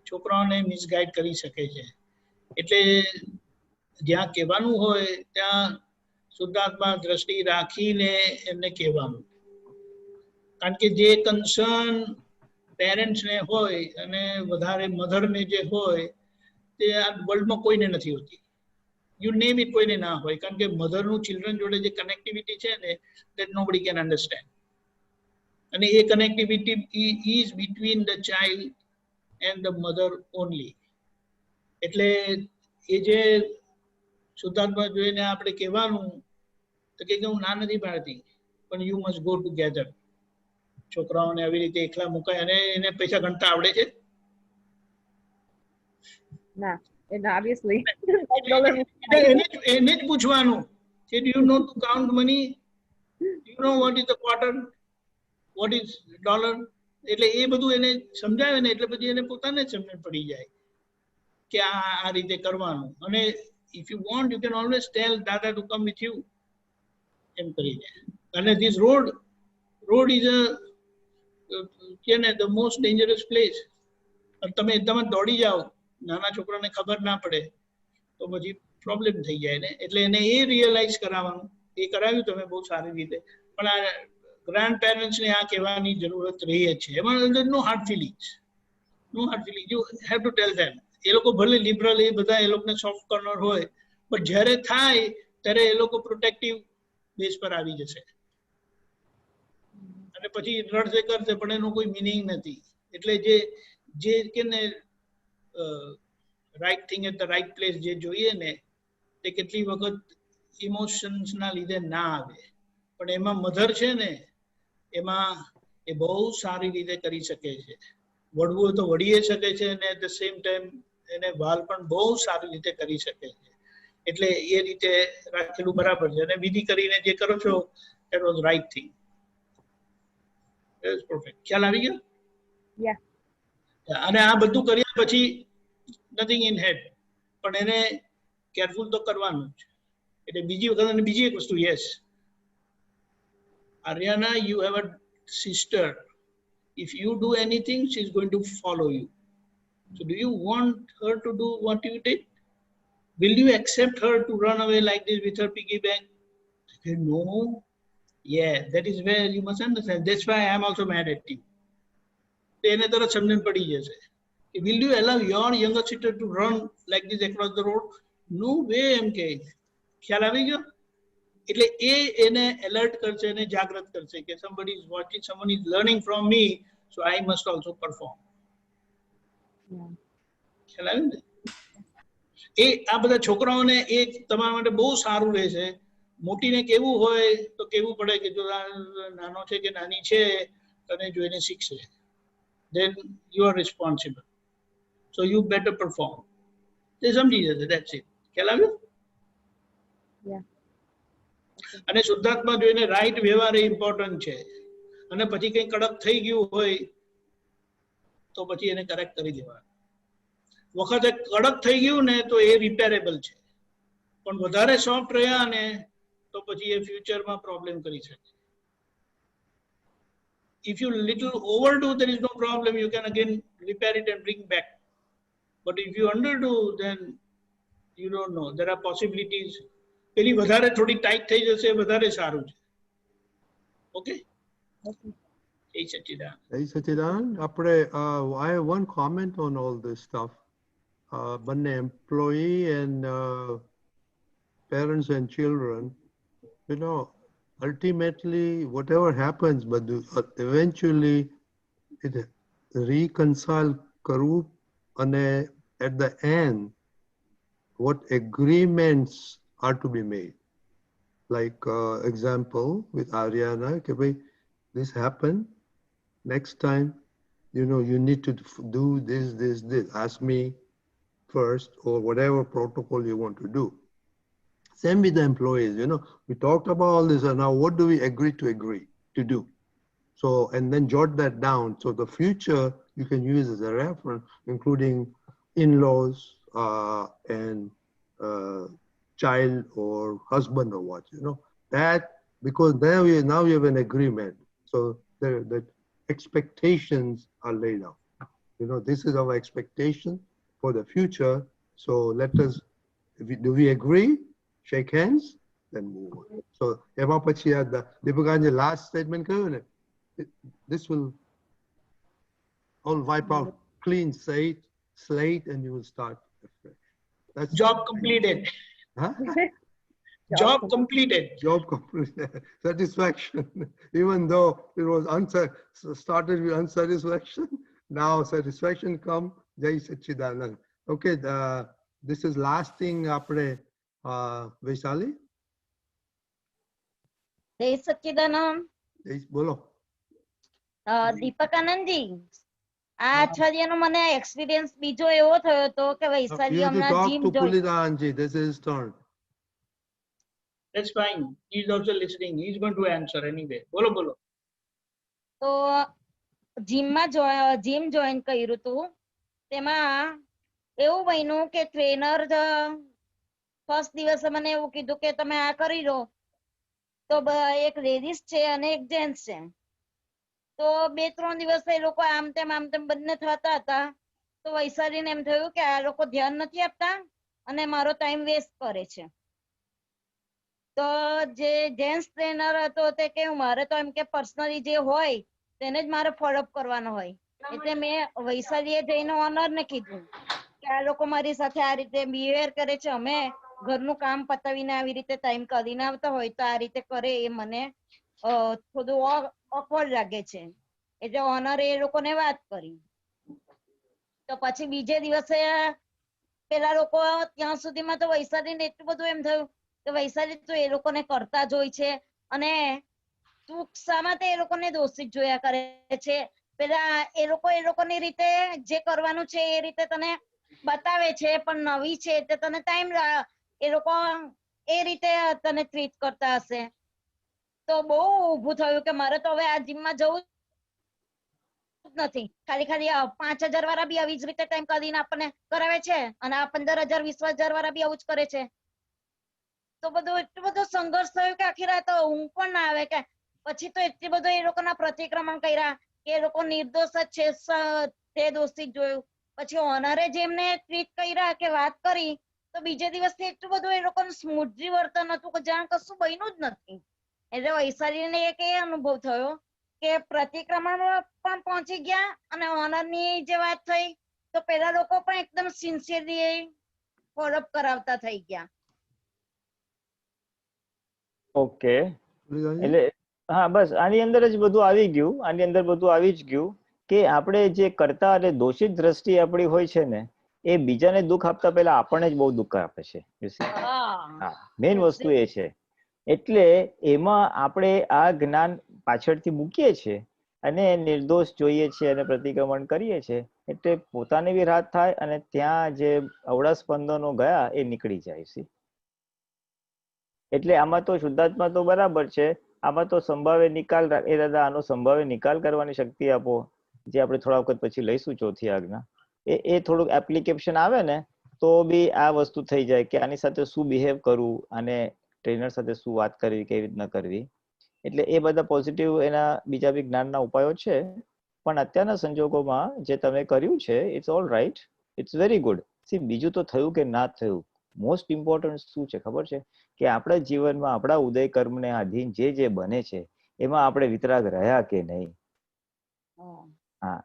છોકરાઓને મિસગાઈડ કરી શકે છે. એટલે જ્યાં કહેવાનું હોય ત્યાં શુદ્ધાત્મા દ્રષ્ટિ રાખીને એમને કહેવાનું. કારણ કે જે કન્સર્ન પેરેન્ટ્સને હોય અને વધારે મધરને જે હોય તે આ વર્લ્ડમાં કોઈને નથી હોતી. યુ નેમ ઇટ, કોઈને ના હોય. કારણ કે મધરનું ચિલ્ડ્રન જોડે જે કનેક્ટિવિટી છે ને that nobody can understand. અને એ connectivity is between the child and the mother only. એટલે એ જે શુદ્ધાત્મા જોઈને આપણે કહેવાનું તો કે હું ના નથી પાડતી, પણ યુ મસ્ટ ગો ટુગેધર. છોકરાઓને આવી રીતે એકલા મુકાય. અને એને પૈસા ગણતા આવડે છે? ના, and obviously એને જ પૂછવાનું કે do you know to count money? Do you know what is the quarter? What is dollar? એટલે એ બધું એને સમજાવે ને એટલે પછી એને પોતાને જ સમજણ પડી જાય કે આ રીતે કરવાનું. અને if you want you can always tell Dada to come with you એમ કરીને. અને this road is a the most dangerous place. તમે એકદમ દોડી જાઓ, નાના છોકરાને ખબર ના પડે તો પછી પ્રોબ્લેમ થઈ જાય ને. એટલે એને એ રિયલાઇઝ કરાવવાનું. એ કરાવ્યું તમે બહુ સારી રીતે. પણ આ ગ્રાન્ડ પેરેન્ટ્સને આ કહેવાની જરૂરત રહી જ છે. એમાં no hard feelings, no hard feeling. You have to tell them. એ લોકો ભલે લિબરલ, એ બધા એ લોકોને સોફ્ટ કોર્નર હોય, પણ જ્યારે થાય ત્યારે એ લોકો પ્રોટેક્ટિવ બેઝ પર આવી જશે. અને પછી રડશે કરશે પણ એનો કોઈ મિનિંગ નથી. એટલે જે કે ને right thing at the right place જે જોઈએ ને તે કેટલી વખત ઇમોશન્સના લીધે ના આવે. પણ એમાં મધર છે ને એમાં એ બહુ સારી રીતે કરી શકે છે. વડવું હોય તો વળી શકે છે અને એટ ધ સેમ ટાઈમ એને વાલ પણ બહુ સારી રીતે કરી શકે છે. એટલે એ રીતે રાખેલું બરાબર છે અને વિધિ કરીને જે કરો છો that was right thing. That is perfect. ખ્યાલ આવી ગયો? Yeah. અને આ બધું કર્યા પછી nothing in head, પણ એને કેરફુલ તો કરવાનું જ. એટલે બીજી વખત અને બીજી એક વસ્તુ, yes Ariana, you have a sister. If you do anything, she is going to follow you. So do you want her to do what you did? Will you accept her to run away like this with her piggy bank? No. Yeah, that is where you must understand. That's why I am also mad at you. એને તરત સમજણ પડી જશે. Will you allow your younger sister to run like this across the road? No way, MK. ખ્યાલ આવી ગયો? એટલે એ એને alert કરશે, એને જાગૃત કરશે કે somebody is watching, someone is learning from me, so I must also perform. ખ્યાલ આવ્યો ને? એ આ બધા છોકરાઓને એ તમારા માટે બહુ સારું રહેશે. મોટીને કેવું હોય તો કેવું પડે કે જો નાનો છે કે નાની છે તને જોઈને શીખશે, then you are responsible, so you better perform. તે સમજી જશે, that's it. ખ્યાલ આવ્યો? અને શુદ્ધાત્મા જોઈને રાઈટ વ્યવહાર એ ઇમ્પોર્ટન્ટ છે. અને પછી કઈ કડક થઈ ગયું હોય તો પછી એને કરેક્ટ કરી દેવાનું. વખતે કડક થઈ ગયું ને તો એ રિપેરેબલ છે, પણ વધારે સોફ્ટ રહ્યા ને તો પછી એ ફ્યુચરમાં પ્રોબ્લેમ કરી શકે. If you little overdo, there is no problem. You can again repair it and bring back. But if you underdo, then you don't know. There are possibilities. પેલી વધારે થોડી ટાઈટ થઈ જશે, વધારે સારું છે. Okay? Hey Sachidan. Hey Sachidan, I have one comment on all this stuff. Banne employee and parents and children, you know, ultimately whatever happens, but eventually it reconcile karu, and at the end what agreements are to be made. Like example with Ariana, okay, this happened, next time, you know, you need to do this. Ask me first, or whatever protocol you want to do. Same with the employees, you know, we talked about all this, and now what do we agree to do? So, and then jot that down. So the future you can use as a reference, including in-laws and child or husband or what, you know, that, because now you have an agreement. So the expectations are laid out. You know, this is our expectation for the future. So let us, do we agree? Shake hands, then move on. So એમાં પછી દીપકાંજે last statement કહ્યું ને, this will all wipe out, clean slate, and you will start afresh. That's Job completed. Huh? Job completed. Job completed. Satisfaction. Even though it was started with unsatisfaction, now satisfaction come. Jai Sachidanand. Okay, this is last thing apne Vaishali. જય સચ્ચિદાનંદ. બોલો. દીપક આનંદજી, આ અઠવાડિયાનો મને experience બીજો એવો થયો હતો કે વૈશાલી હમણાં gym join. This is his turn. That's fine. He's also listening. He's going to answer anyway. બોલો. તો જીમ જોઈન કર્યું હતું. તેમાં એવું બન્યું કે ટ્રેનર ફર્સ્ટ દિવસે મને એવું કીધું કે તમે આ કરી લો. તો એક લેડીઝ છે અને એક જેન્ટ્સ છે. તો 2-3 દિવસ એ લોકો આમ તેમ બંને થતા હતા. તો વૈશાલીને એમ થયું કે આ લોકો ધ્યાન નથી આપતા અને મારો ટાઈમ વેસ્ટ કરે છે. તો જે જેન્ટ્સ ટ્રેનર હતો તે કેવું, મારે તો એમ કે પર્સનલી જે હોય તેને જ મારે ફોલોઅપ કરવાનો હોય. એટલે મેં વૈશાલીએ જઈને ઓનરને કીધું કે આ લોકો મારી સાથે આ રીતે બિહેવિયર કરે છે. અમે ઘરનું કામ પતાવીને આવી રીતે ટાઈમ કાઢીને આવતા હોય તો આ રીતે કરે, એ મને થોડું ઓકવર્ડ લાગે છે. એટલે ઓનરે એ લોકોને વાત કરી. તો પછી બીજે દિવસે પેલા લોકો ત્યાં સુધીમાં તો વૈશાલીને એટલું બધું એમ થયું કે વૈશાલી તો એ લોકોને કરતા જ હોય છે અને તું શા માટે એ લોકોને દોષિત જોયા કરે છે. પેલા એ લોકોની રીતે જે કરવાનું છે એ રીતે તને બતાવે છે, પણ નવી છે એટલે તને ટાઈમ એ લોકો એ રીતે તને ટ્રીટ કરતા હશે. તો બહુ ઊભું થયું કે મારે તો હવે આ જીમમાં જવું જ નથી. ખાલી 5,000 વાળા બી આવી જ રીતે ટાઈમ કાઢીને આપણને કરાવે છે અને આ 15,000 20,000 વાળા બી આવું જ કરે છે. તો બધું એટલું બધું સંઘર્ષ થયું કે આખી રાત ઊંઘ પણ ના આવે. કે પછી તો એટલી બધું એ લોકોના પ્રતિક્રમણ કર્યા કે એ લોકો નિર્દોષ જ છે, તે દોષિત જોયું. પછી ઓનરે જેમને ટ્રીટ કર્યા કે વાત કરી તો બીજે દિવસથી એટલું બધું એ લોકોનું સ્મૂથલી વર્તન હતું કે જાણ કશું બન્યું જ નથી. એટલે વૈશાલીને એક એ અનુભવ થયો કે પ્રતિક્રમણમાં પણ પહોંચી ગયા અને ઓનરની જે વાત થઈ તો પેલા લોકો પણ એકદમ સિન્સિયરલી ફોલોઅપ કરાવતા થઈ ગયા. ઓકે, એટલે હા બસ આની અંદર જ બધું આવી ગયું. આની અંદર બધું આવી જ ગયું કે આપણે જે કરતા અને દોષિત દ્રષ્ટિ આપણી હોય છે ને, એ બીજાને દુઃખ આપતા પહેલા આપણને જ બહુ દુઃખ આપે છે. હા, મેઇન વસ્તુ એ છે. એટલે એમાં આપણે આ જ્ઞાન પાછળથી મૂકીએ છીએ અને નિર્દોષ જોઈએ છીએ અને પ્રતિક્રમણ કરીએ છીએ. એટલે પોતાને બી રાહત થાય અને ત્યાં જે અવળા સ્પંદનો ગયા એ નીકળી જાય છે. એટલે આમાં તો શુદ્ધાત્મા તો બરાબર છે. આમાં તો સંભાવે નિકાલ, એ દાદા આનો સંભાવે નિકાલ કરવાની શક્તિ આપો, જે આપણે થોડા વખત પછી લઈશું ચોથી આજ્ઞા. એ થોડુંક એપ્લિકેશન આવે ને તો બી આ વસ્તુ થઈ જાય કે આની સાથે શું બિહેવ કરવું અને ટ્રેનર સાથે શું વાત કરવી, કેવી રીતના કરવી. એટલે એ બધા પોઝિટિવ એના બીજા બી જ્ઞાનના ઉપાયો છે. પણ અત્યારના સંજોગોમાં જે તમે કર્યું છે it's all right, it's very good. બીજું તો થયું કે ના થયું, મોસ્ટ ઇમ્પોર્ટન્ટ શું છે ખબર છે કે આપણા જીવનમાં આપણા ઉદય કર્મને આધીન જે બને છે એમાં આપણે વિતરાગ રહ્યા કે નહીં. હા,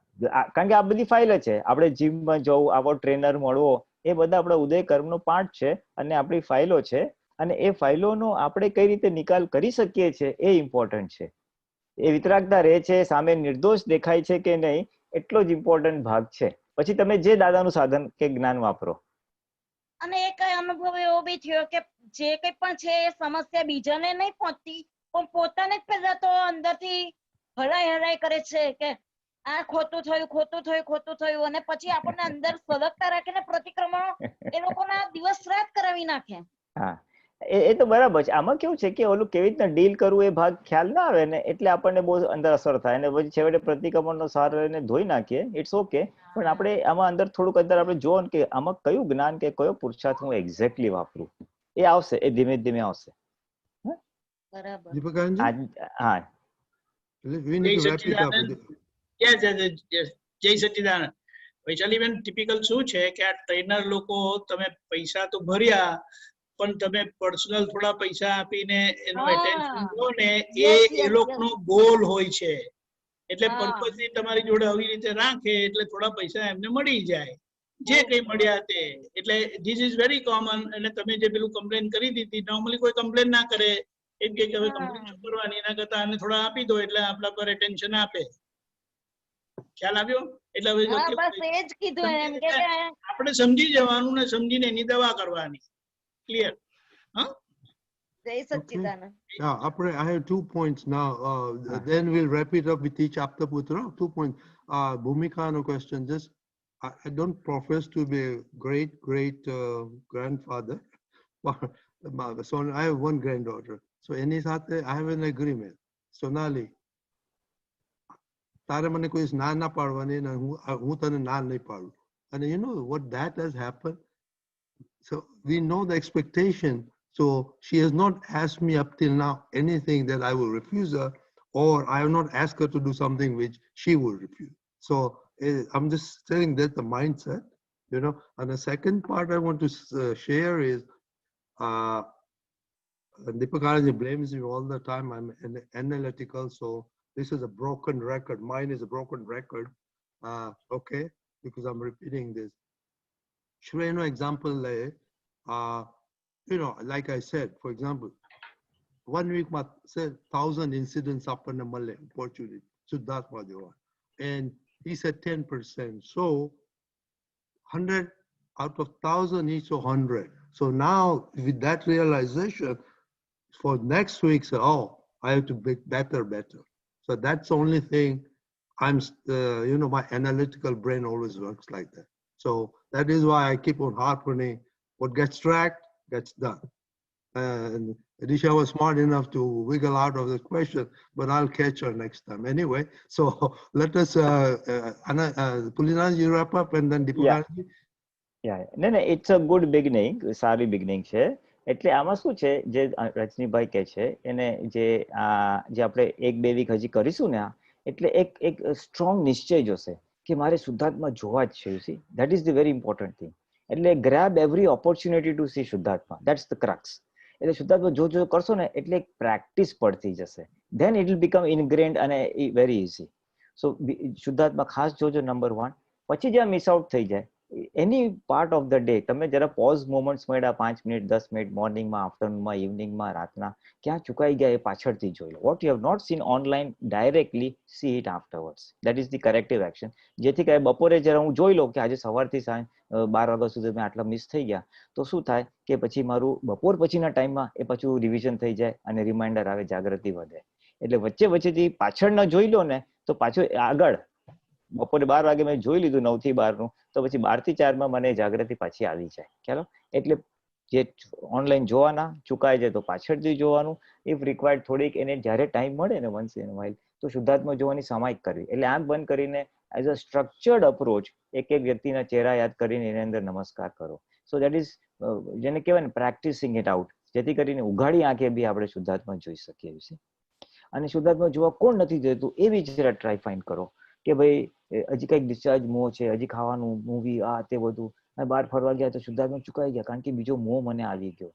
કારણ કે આ બધી ફાઇલ છે. આપણે જીમમાં જવું, આવો ટ્રેનર મળવો, એ બધા આપણા ઉદય કર્મનો પાર્ટ છે અને આપણી ફાઇલો છે. અને એ ફાઇલોનો આપણે કઈ રીતે નિકાલ કરી શકીએ છીએ એ ઇમ્પોર્ટન્ટ છે. એ વિતરાગતા રહે છે, સામે નિર્દોષ દેખાય છે કે નહીં, એટલો જ ઇમ્પોર્ટન્ટ ભાગ છે. પછી તમે જે દાદાનું સાધન કે જ્ઞાન વાપરો. અને એક અનુભવ એવો બી થયો કે જે કઈ પણ છે એ સમસ્યા બીજાને નહીં પહોંચતી પણ પોતાને જ પહેલા તો અંદરથી હરાય કરે છે કે આ ખોટું થયું અને પછી આપણને અંદર સલગતા રાખીને પ્રતિક્રમણો એ લોકોના દિવસ રાત કરાવી નાખે. હા, એ તો બરાબર છે. આમાં કેવું છે કે ઓલું કેવી રીતના ડીલ કરવું એ ભાગ ખ્યાલ ના આવે ને, એટલે આપણને બહુ અંદર અસર થાય અને પછી છેવટે પ્રતિક્રમણનો સાર લઈને ધોઈ નાખીએ. It's okay. પણ આપણે આમાં અંદર થોડુંક અંદર આપણે જોવો ને કે આમાં કયું જ્ઞાન કે કયો પુરુષાર્થ હું એક્ઝેક્ટલી વાપરું, એ આવશે, એ ધીમે ધીમે આવશે. હા, જય સચ્ચિદાનંદ. વૈશાલીબેન, ટિપિકલ શું છે કે આ ટ્રેનર લોકો તમે પૈસા તો ભર્યા પણ તમે પર્સનલ થોડા પૈસા આપીને એનું એટેન્શન લો ને, એ લોકોનો ગોલ હોય છે. એટલે પર્પઝલી તમારી જોડે આવી રીતે રાખે એટલે થોડા પૈસા એમને મળી જાય, જે કઈ મળ્યા તે. એટલે ધીસ ઇઝ વેરી કોમન. અને તમે જે પેલું કમ્પ્લેન કરી દીધી, નોર્મલી કોઈ કમ્પ્લેન ના કરે, એમ કે હવે કમ્પ્લેન શું કરવાની, એના કરતા આને થોડા આપી દો એટલે આપણા પર એટેન્શન આપે. ખ્યાલ આવ્યો? એટલે હવે આપણે સમજી જવાનું ને સમજીને એની દવા કરવાની. ક્લિયર? હા, I have 2 points now. Then we'll wrap it up with each Apta Putra. 2 points. Bhumika, no question. Just I don't profess to be a great grandfather. So I have one granddaughter. So any સાથે I have an agreement. Sonali, તારે મને કોઈ ના ના પાડવાની ને હું તને ના નહીં પાડું. And you know what that has happened? So we know the expectation. So she has not asked me up till now anything that I will refuse her, or I have not asked her to do something which she will refuse. So I'm just saying that the mindset, you know. And the second part I want to share is, Deepakaraji blames me all the time. I'm analytical, so this is a broken record. Mine is a broken record. Okay, because I'm repeating this. Shreno example, you know, like I said, for example, 1 week ma said 1,000 incidents up in the Malay opportunity, Siddharth Madhavan, and he said 10%. So 100 out of 1,000 is 100. So now with that realization, for next week, say, oh, I have to be better. So that's the only thing. I'm, you know, my analytical brain always works like that. So that is why I keep on harping. What gets tracked, gets done. And Risha was smart enough to wiggle out of the question, but I'll catch her next time. Anyway, so let us, Pulina, you wrap up and then Deepakanji. ને it's a good beginning, સારી beginning છે. એટલે આમાં શું છે, જે રજનીભાઈ કહે છે એને જે આપણે 1-2 વીક હજી કરીશું ને, એટલે એક સ્ટ્રોંગ નિશ્ચય જોશે કે મારે શુદ્ધાત્મા જોવા જ છે. You see, that is the very important thing. એટલે grab every opportunity to see શુદ્ધાત્મા. That's the crux. એટલે શુદ્ધાત્મા જો કરશો ને એટલે એક પ્રેક્ટિસ પડતી જશે. ધેન ઇટ વિલ બીકમ ઇનગ્રેન્ડ અને વેરી ઇઝી. સો શુદ્ધાત્મા ખાસ જોજો, નંબર 1. પછી જ્યાં મિસ આઉટ થઈ જાય, એની પાર્ટ ઓફ ધ ડે તમે જરા પોઝ મોમેન્ટ્સ મળ્યા 5 મિનિટ 10 મિનિટ, મોર્નિંગમાં, આફ્ટરનૂનમાં, ઇવનિંગમાં, રાતના, ક્યાં ચુકાઈ ગયા એ પાછળથી જોઈ લો. What you have not seen online, directly see it afterwards. That is the corrective action. જેથી કે બપોરે જરા હું જોઈ લઉં કે આજે સવારથી સાંજ 12 વાગ્યા સુધી મેં આટલા મિસ થઈ ગયા, તો શું થાય કે પછી મારું બપોર પછીના ટાઈમમાં એ પાછું રિવિઝન થઈ જાય અને રિમાઇન્ડર આવે, જાગૃતિ વધે. એટલે વચ્ચેથી પાછળના જોઈ લો ને તો પાછું આગળ બપોરે 12 વાગે મેં જોઈ લીધું 9 થી 12 નું, તો પછી 12 થી 4 માં મને જાગૃતિ પાછી આવી જાય. ખ્યાલ? એટલે જે ઓનલાઈન જોવાના ચુકાય છે તો પાછળથી જોવાનું, ઇફ રિક્વાયર્ડ થોડીક એને જ્યારે ટાઈમ મળે ને વન્સ ઇન વાઇલ, તો શુદ્ધાત્મા જોવાની સામાયિક કરવી. એટલે આંખ બંધ કરીને એઝ અ સ્ટ્રક્ચર્ડ અપ્રોચ એક વ્યક્તિના ચહેરા યાદ કરીને એની અંદર નમસ્કાર કરો. સો દેટ ઇઝ જેને કહેવાય ને પ્રેક્ટિસિંગ ઇટ આઉટ, જેથી કરીને ઉઘાડી આંખે બી આપણે શુદ્ધાત્મા જોઈ શકીએ છીએ. અને શુદ્ધાત્મા જોવા કોણ નથી જોઈતું એવી જરા ટ્રાય ફાઇન્ડ કરો કે ભાઈ હજી કંઈક ડિસ્ચાર્જ મોહ છે, હજી ખાવાનું, મૂવી, આ તે બધું, બહાર ફરવા ગયા તો શુદ્ધાત્મા ચુકાઈ ગયા કારણ કે બીજો મોહ મને આવી ગયો.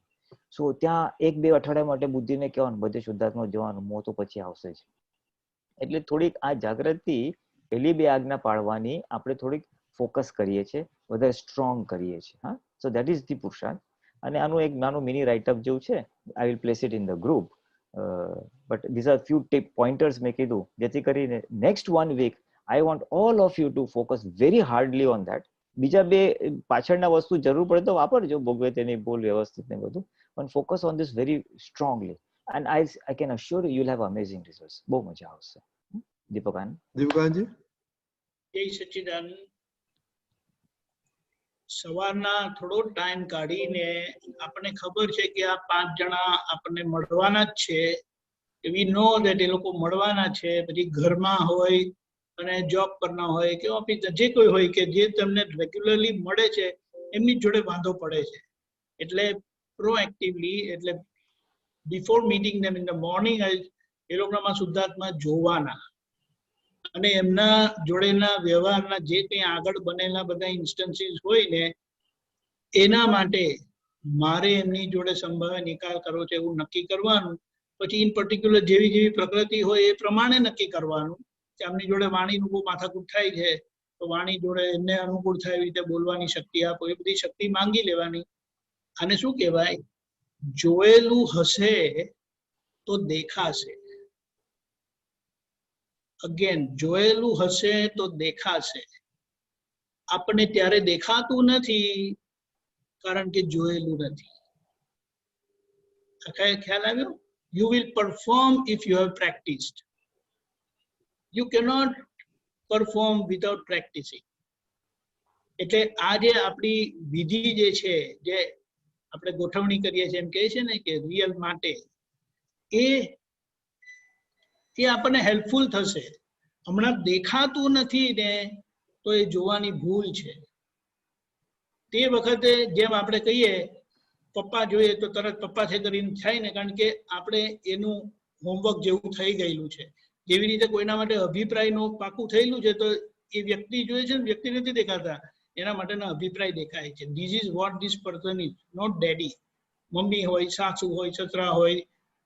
સો ત્યાં 1-2 અઠવાડિયા માટે બુદ્ધિને કહેવાનું બધે શુદ્ધાત્મા જોવાનું, મોહ તો પછી આવશે જ. એટલે થોડીક આ જાગૃતિ પેલી 2 આજ્ઞા પાળવાની આપણે થોડીક ફોકસ કરીએ છીએ, વધારે સ્ટ્રોંગ કરીએ છીએ. હા, સો દેટ ઇઝ ધી પુરુષાર્થ. અને આનું એક નાનું મિની રાઇટઅપ જેવું છે, I will place it in the group. But these are few tip pointers મેં કીધું, જેથી કરીને next 1 week I want all of you to focus very hardly on that. બીજા 2 પાછળના વસ્તુ જરૂર પડે તો વાપરજો, ભોગવે તેની ભૂલ વ્યવસ્થિત ને બધું, પણ focus on this very strongly and I can assure you you'll have amazing results. બહુ મજા આવશે. દીપકાનજી, જય સચ્ચિદાનંદ. સવારના થોડો ટાઈમ કાઢીને આપણને ખબર છે કે આ 5 જણા આપણને મળવાના જ છે, we know that એ લોકો મળવાના છે. પછી ઘરમાં હોય અને જોબ કરના હોય કે ઓફિસ જે કોઈ હોય કે જે તમને રેગ્યુલરલી મળે છે એમની જોડે વાંધો પડે છે. એટલે પ્રોએક્ટિવલી, એટલે before meeting them in the morning એ લોકોનામાં શુદ્ધાત્મા જોવાના અને એમના જોડેના વ્યવહારના જે કંઈ આગળ બનેલા બધા ઇન્સ્ટન્સીસ હોય ને એના માટે મારે એમની જોડે સંભાવ્ય નિકાલ કરવો છે એવું નક્કી કરવાનું. પછી ઇન પર્ટિક્યુલર જેવી પ્રકૃતિ હોય એ પ્રમાણે નક્કી કરવાનું. એમની જોડે વાણીનું બહુ માથાકૂટ થાય છે તો વાણી જોડે એમને અનુકૂળ થાય એવી રીતે બોલવાની શક્તિ આપો, એ બધી શક્તિ માંગી લેવાની. અને શું કહેવાય, જોયેલું હશે તો દેખાશે. અગેન, જોયેલું હશે તો દેખાશે. આપણને ત્યારે દેખાતું નથી કારણ કે જોયેલું નથી. ખ્યાલ આવ્યો? You will perform if you have practiced. You cannot perform without practicing. એટલે આ જે આપણી વિધિ જે છે, જે આપણે ગોઠવણી કરીએ છીએ, એમ કહે છે ને કે રિયલ માટે, એ આપણને હેલ્પફુલ થશે. હમણાં દેખાતું નથી ને તો એ જોવાની ભૂલ છે. તે વખતે જેમ આપણે કહીએ પપ્પા જોઈએ તો તરત પપ્પા છે કરીને થાય ને, કારણ કે આપણે એનું હોમવર્ક જેવું થઈ ગયેલું છે. જેવી રીતે કોઈના માટે અભિપ્રાયનું પાકું થયેલું છે તો એ વ્યક્તિ જોઈએ છે ને વ્યક્તિ નથી દેખાતા, એના માટેના અભિપ્રાય દેખાય છે. This is what this person is, not daddy. મમ્મી હોય, સાસુ હોય, સસરા હોય,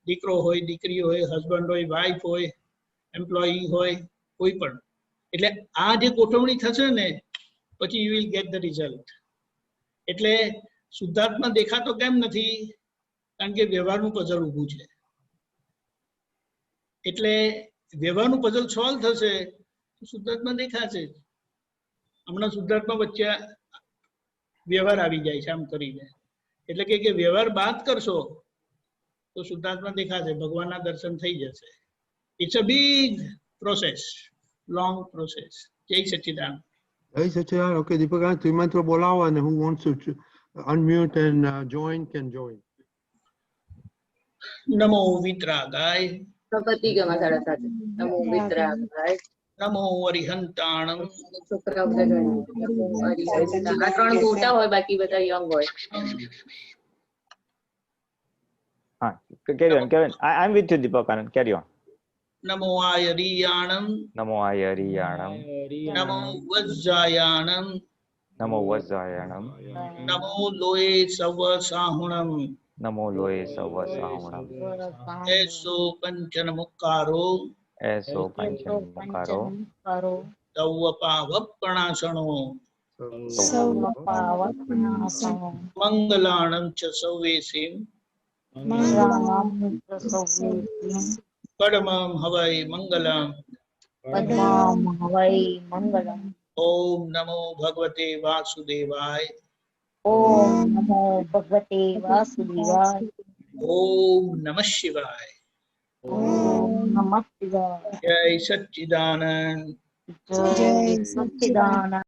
દીકરો હોય, દીકરી હોય, હસબન્ડ હોય, વાઈફ હોય, એમ્પ્લોયી હોય, કોઈ પણ. એટલે આ જે ગોઠવણી થશે ને પછી you will get the result. એટલે શુદ્ધાત્મા દેખાતો કેમ નથી? કારણ કે વ્યવહારનું પઝલ ઊભું છે. એટલે વ્યવહારનું પઝલ સોલ્વ થશે તો શુદ્ધાત્મા દેખાશે. હમણાં શુદ્ધાત્મા વચ્ચે વ્યવહાર આવી જાય છે આમ કરીને. એટલે કે વ્યવહાર બાદ કરશો તો શુદ્ધાત્મા દેખાશે, ભગવાનના દર્શન થઈ જશે. It's a big process, long process. જય સચ્ચિદાનંદ. જય સચ્ચિદાનંદ. ઓકે દીપક, શ્રીમંત બોલાવો અને હું want to unmute and join can join. નમો વિતરાગાય પતિ ગમા 7:30 નમો વિતરાગાય નમો અરિહંતાણમ શુક્રવદ નમો અરિહંતાણમ આ ત્રણ મોટા હોય બાકી બધા યંગ હોય. હા, carry on. I'm with you, Deepak Anand. Carry on. નમો આયરિયાણમ નમો આયરિયાણમ નમો વજ્જાયાણમ નમો વજ્જાયાણમ નમો લોએ સવ સાહુણમ નમો લોએ સવ સાહુણમ એસો કંચન મુક્કારો એસો પંચમ મુકારો તવ પાવપણાસણો મંગલાણમ ચ સૌવેસીમ પડમમ હવૈ મંગલમ ઓમ નમો ભગવતે વાસુદેવાય ઓમ નમો ભગવતે વાસુદેવાય ઓમ નમઃ શિવાય ઓમ નમઃ શિવાય જય સચ્ચિદાનંદ જય સચ્ચિદાનંદ